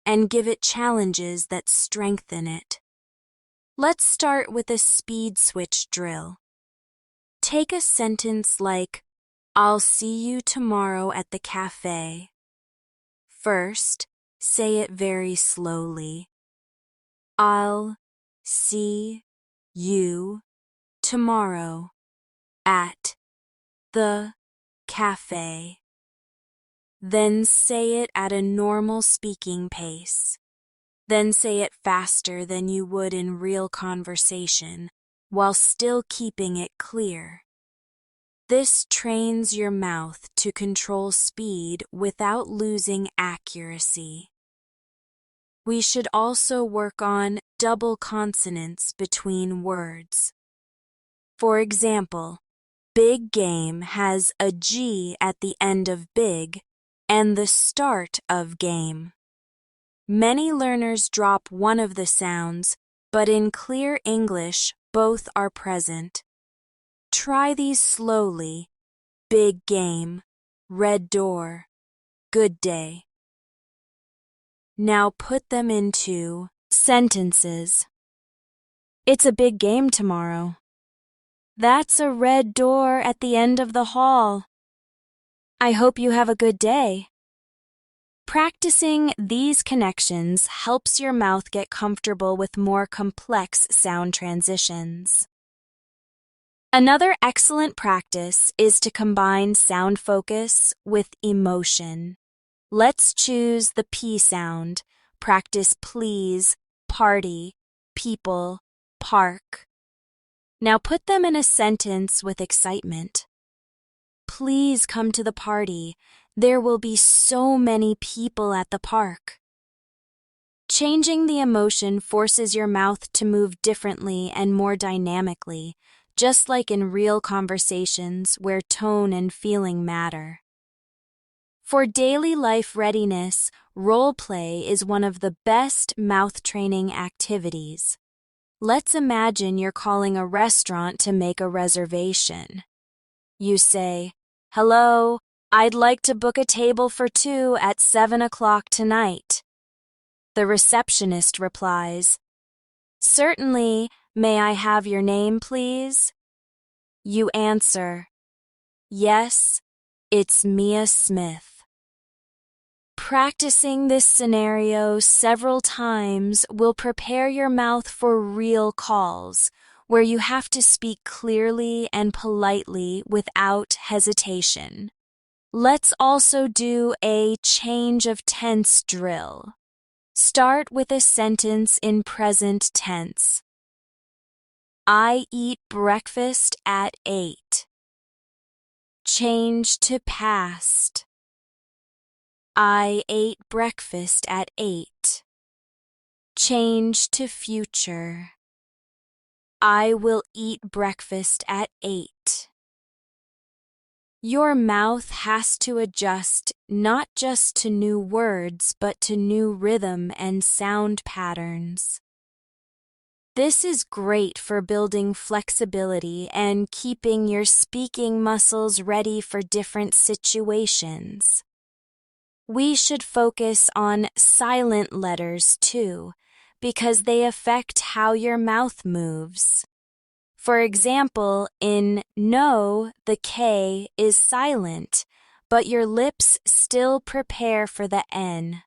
and give it challenges that strengthen it. Let's start with a speed switch drill. Take a sentence like, I'll see you tomorrow at the cafe. First, say it very slowly. I'll see you tomorrow at the cafe. Then say it at a normal speaking pace. Then say it faster than you would in real conversation, while still keeping it clear. This trains your mouth to control speed without losing accuracy. We should also work on double consonants between words. For example, big game has a G at the end of big and the start of game. Many learners drop one of the sounds, but in clear English, both are present. Try these slowly. Big game, red door, good day. Now put them into sentences. It's a big game tomorrow. That's a red door at the end of the hall. I hope you have a good day. Practicing these connections helps your mouth get comfortable with more complex sound transitions. Another excellent practice is to combine sound focus with emotion. Let's choose the P sound. Practice please, party, people, park. Now put them in a sentence with excitement. Please come to the party. There will be so many people at the park. Changing the emotion forces your mouth to move differently and more dynamically, just like in real conversations where tone and feeling matter. For daily life readiness, role play is one of the best mouth training activities. Let's imagine you're calling a restaurant to make a reservation. You say, "Hello, I'd like to book a table for 2 at 7 o'clock tonight." The receptionist replies, "Certainly, may I have your name, please?" You answer, "Yes, it's Mia Smith." Practicing this scenario several times will prepare your mouth for real calls, where you have to speak clearly and politely without hesitation. Let's also do a change of tense drill. Start with a sentence in present tense. I eat breakfast at 8. Change to past. I ate breakfast at 8. Change to future. I will eat breakfast at 8. Your mouth has to adjust not just to new words but to new rhythm and sound patterns. This is great for building flexibility and keeping your speaking muscles ready for different situations. We should focus on silent letters too, because they affect how your mouth moves. For example, in no, the K is silent, but your lips still prepare for the N.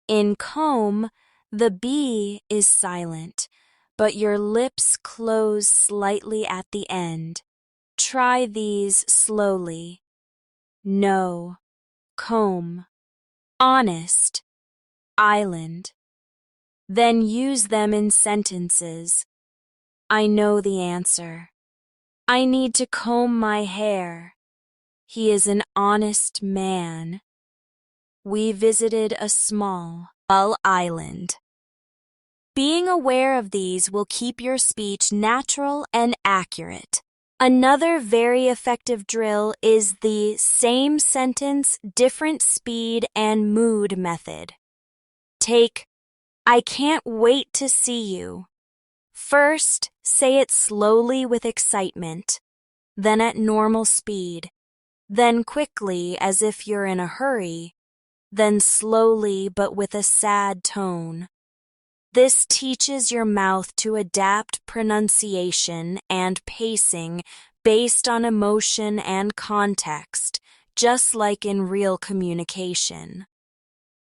In comb, the B is silent, but your lips close slightly at the end. Try these slowly. No, comb, honest, island. Then use them in sentences. I know the answer. I need to comb my hair. He is an honest man. We visited a small island. Being aware of these will keep your speech natural and accurate. Another very effective drill is the same sentence, different speed and mood method. Take, I can't wait to see you. First, say it slowly with excitement, then at normal speed, then quickly as if you're in a hurry, then slowly but with a sad tone. This teaches your mouth to adapt pronunciation and pacing based on emotion and context, just like in real communication.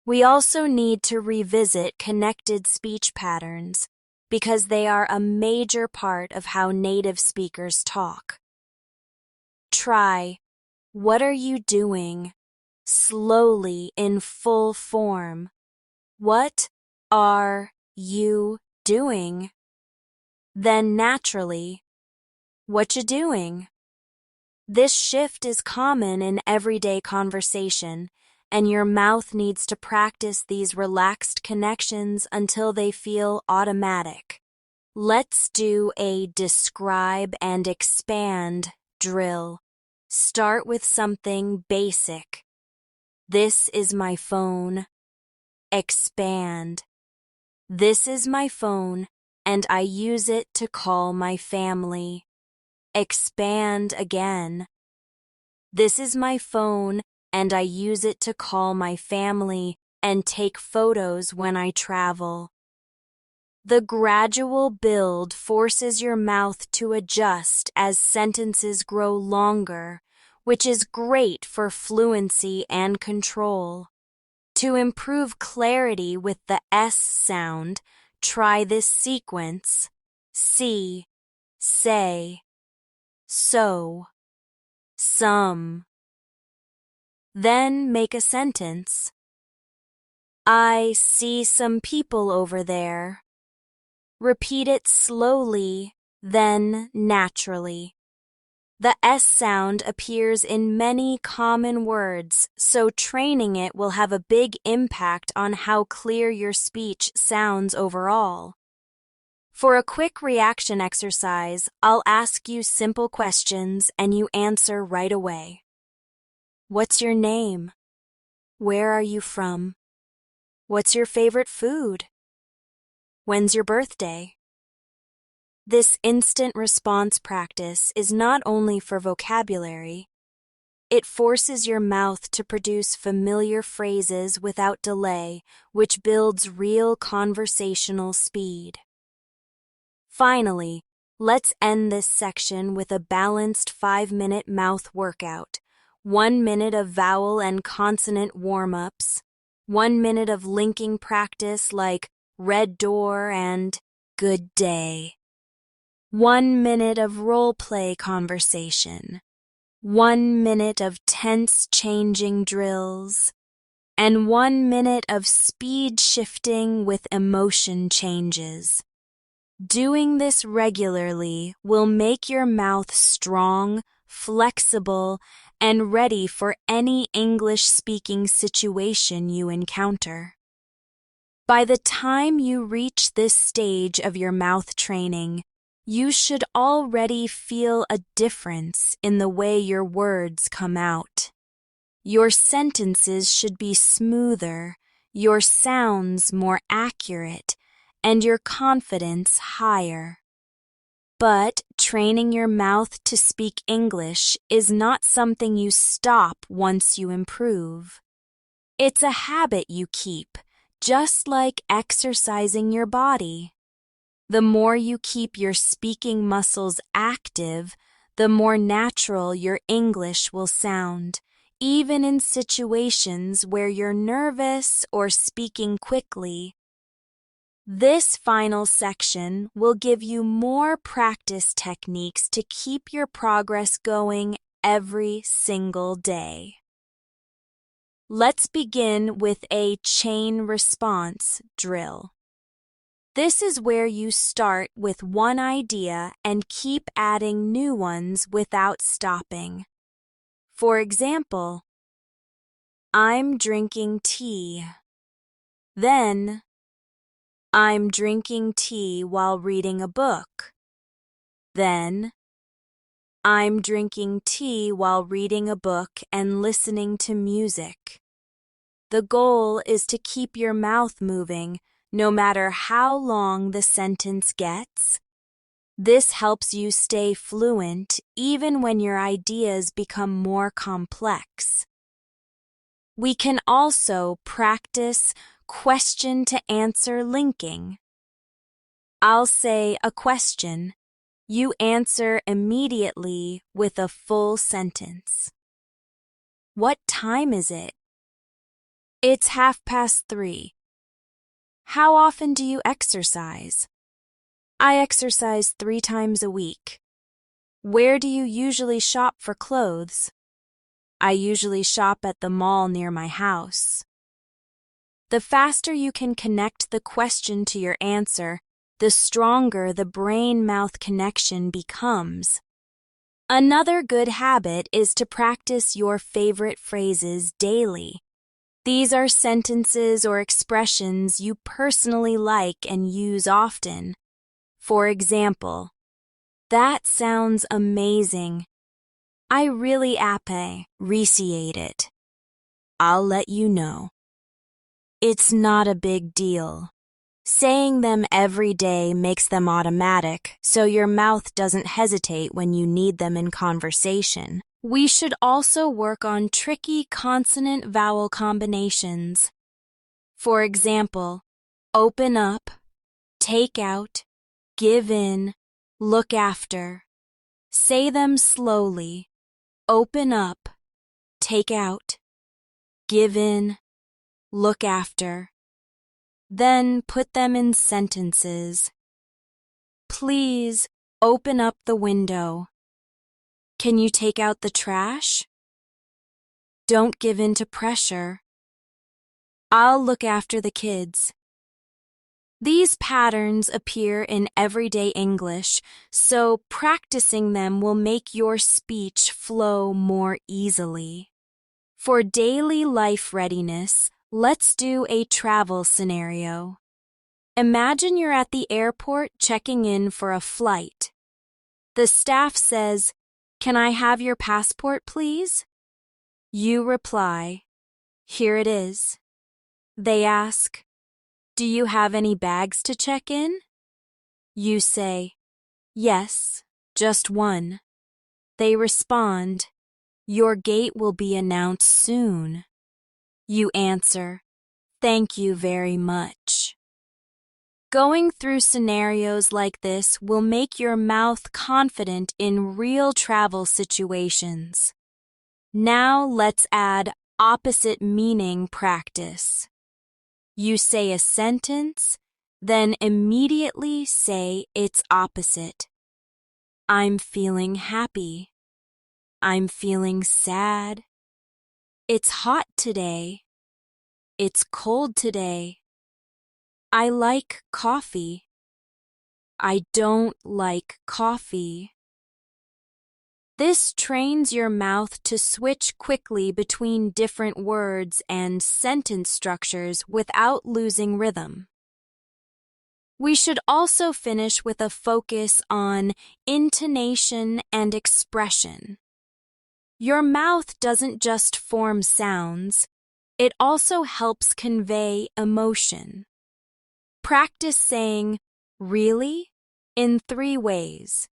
We also need to revisit connected speech patterns because they are a major part of how native speakers talk. Try, what are you doing? Slowly in full form. What are you doing? Then naturally, what you doing? This shift is common in everyday conversation, and your mouth needs to practice these relaxed connections until they feel automatic. Let's do a describe and expand drill. Start with something basic. This is my phone. Expand. This is my phone, and I use it to call my family. Expand again. This is my phone, and I use it to call my family and take photos when I travel. The gradual build forces your mouth to adjust as sentences grow longer, which is great for fluency and control. To improve clarity with the S sound, try this sequence: see, say, so, some. Then make a sentence. I see some people over there. Repeat it slowly, then naturally. The S sound appears in many common words, so training it will have a big impact on how clear your speech sounds overall. For a quick reaction exercise, I'll ask you simple questions and you answer right away. What's your name? Where are you from? What's your favorite food? When's your birthday? This instant response practice is not only for vocabulary, it forces your mouth to produce familiar phrases without delay, which builds real conversational speed. Finally, let's end this section with a balanced 5-minute mouth workout. 1 minute of vowel and consonant warm-ups, 1 minute of linking practice like red door and good day. 1 minute of role-play conversation. 1 minute of tense changing drills, and 1 minute of speed shifting with emotion changes. Doing this regularly will make your mouth strong, flexible, and ready for any English-speaking situation you encounter. By the time you reach this stage of your mouth training, you should already feel a difference in the way your words come out. Your sentences should be smoother, your sounds more accurate, and your confidence higher. But training your mouth to speak English is not something you stop once you improve. It's a habit you keep, just like exercising your body. The more you keep your speaking muscles active, the more natural your English will sound, even in situations where you're nervous or speaking quickly. This final section will give you more practice techniques to keep your progress going every single day. Let's begin with a chain response drill. This is where you start with one idea and keep adding new ones without stopping. For example, I'm drinking tea. Then, I'm drinking tea while reading a book. Then, I'm drinking tea while reading a book and listening to music. The goal is to keep your mouth moving no matter how long the sentence gets. This helps you stay fluent even when your ideas become more complex. We can also practice question-to-answer linking. I'll say a question. You answer immediately with a full sentence. What time is it? It's 3:30. How often do you exercise? I exercise 3 times a week. Where do you usually shop for clothes? I usually shop at the mall near my house. The faster you can connect the question to your answer, the stronger the brain-mouth connection becomes. Another good habit is to practice your favorite phrases daily. These are sentences or expressions you personally like and use often. For example, that sounds amazing. I really appreciate it. I'll let you know. It's not a big deal. Saying them every day makes them automatic, so your mouth doesn't hesitate when you need them in conversation. We should also work on tricky consonant-vowel combinations. For example, open up, take out, give in, look after. Say them slowly. Open up, take out, give in, look after. Then put them in sentences. Please open up the window. Can you take out the trash? Don't give in to pressure. I'll look after the kids. These patterns appear in everyday English, so practicing them will make your speech flow more easily. For daily life readiness, let's do a travel scenario. Imagine you're at the airport checking in for a flight. The staff says, "Can I have your passport, please?" You reply, "Here it is." They ask, "Do you have any bags to check in?" You say, "Yes, just one." They respond, "Your gate will be announced soon." You answer, "Thank you very much." Going through scenarios like this will make your mouth confident in real travel situations. Now let's add opposite meaning practice. You say a sentence, then immediately say its opposite. I'm feeling happy. I'm feeling sad. It's hot today. It's cold today. I like coffee. I don't like coffee. This trains your mouth to switch quickly between different words and sentence structures without losing rhythm. We should also finish with a focus on intonation and expression. Your mouth doesn't just form sounds, it also helps convey emotion. Practice saying, "Really?" in 3 ways: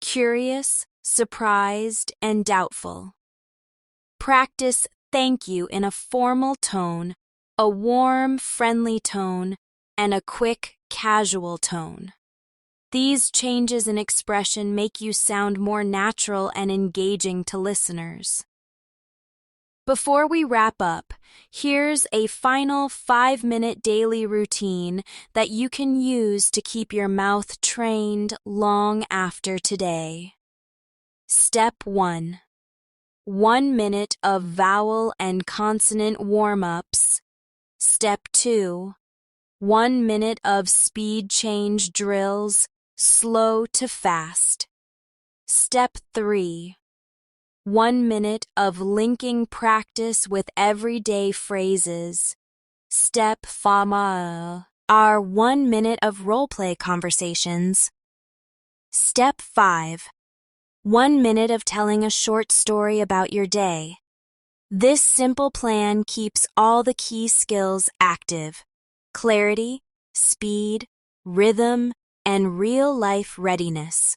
curious, surprised, and doubtful. Practice "thank you" in a formal tone, a warm, friendly tone, and a quick, casual tone. These changes in expression make you sound more natural and engaging to listeners. Before we wrap up, here's a final 5-minute daily routine that you can use to keep your mouth trained long after today. Step 1. 1 minute of vowel and consonant warm-ups. Step 2. 1 minute of speed change drills, slow to fast. Step 3. 1 minute of linking practice with everyday phrases. Step 5. Our 1 minute of roleplay conversations. Step 5. 1 minute of telling a short story about your day. This simple plan keeps all the key skills active: clarity, speed, rhythm, and real-life readiness.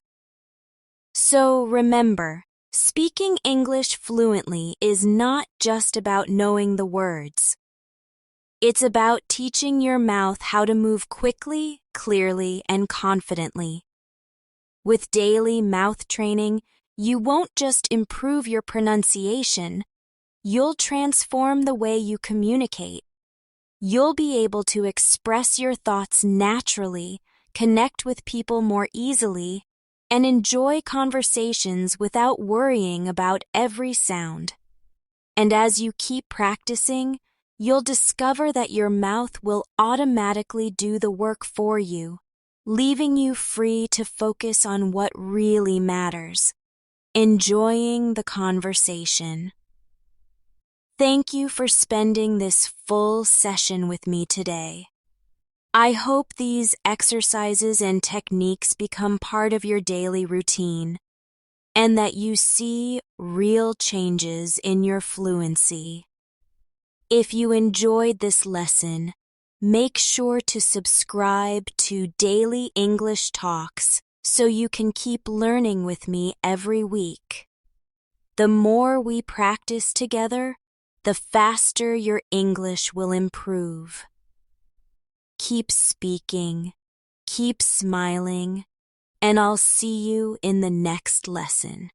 So remember, speaking English fluently is not just about knowing the words. It's about teaching your mouth how to move quickly, clearly, and confidently. With daily mouth training, you won't just improve your pronunciation, you'll transform the way you communicate. You'll be able to express your thoughts naturally, connect with people more easily, and enjoy conversations without worrying about every sound. And as you keep practicing, you'll discover that your mouth will automatically do the work for you, leaving you free to focus on what really matters: enjoying the conversation. Thank you for spending this full session with me today. I hope these exercises and techniques become part of your daily routine, and that you see real changes in your fluency. If you enjoyed this lesson, make sure to subscribe to Daily English Talks so you can keep learning with me every week. The more we practice together, the faster your English will improve. Keep speaking, keep smiling, and I'll see you in the next lesson.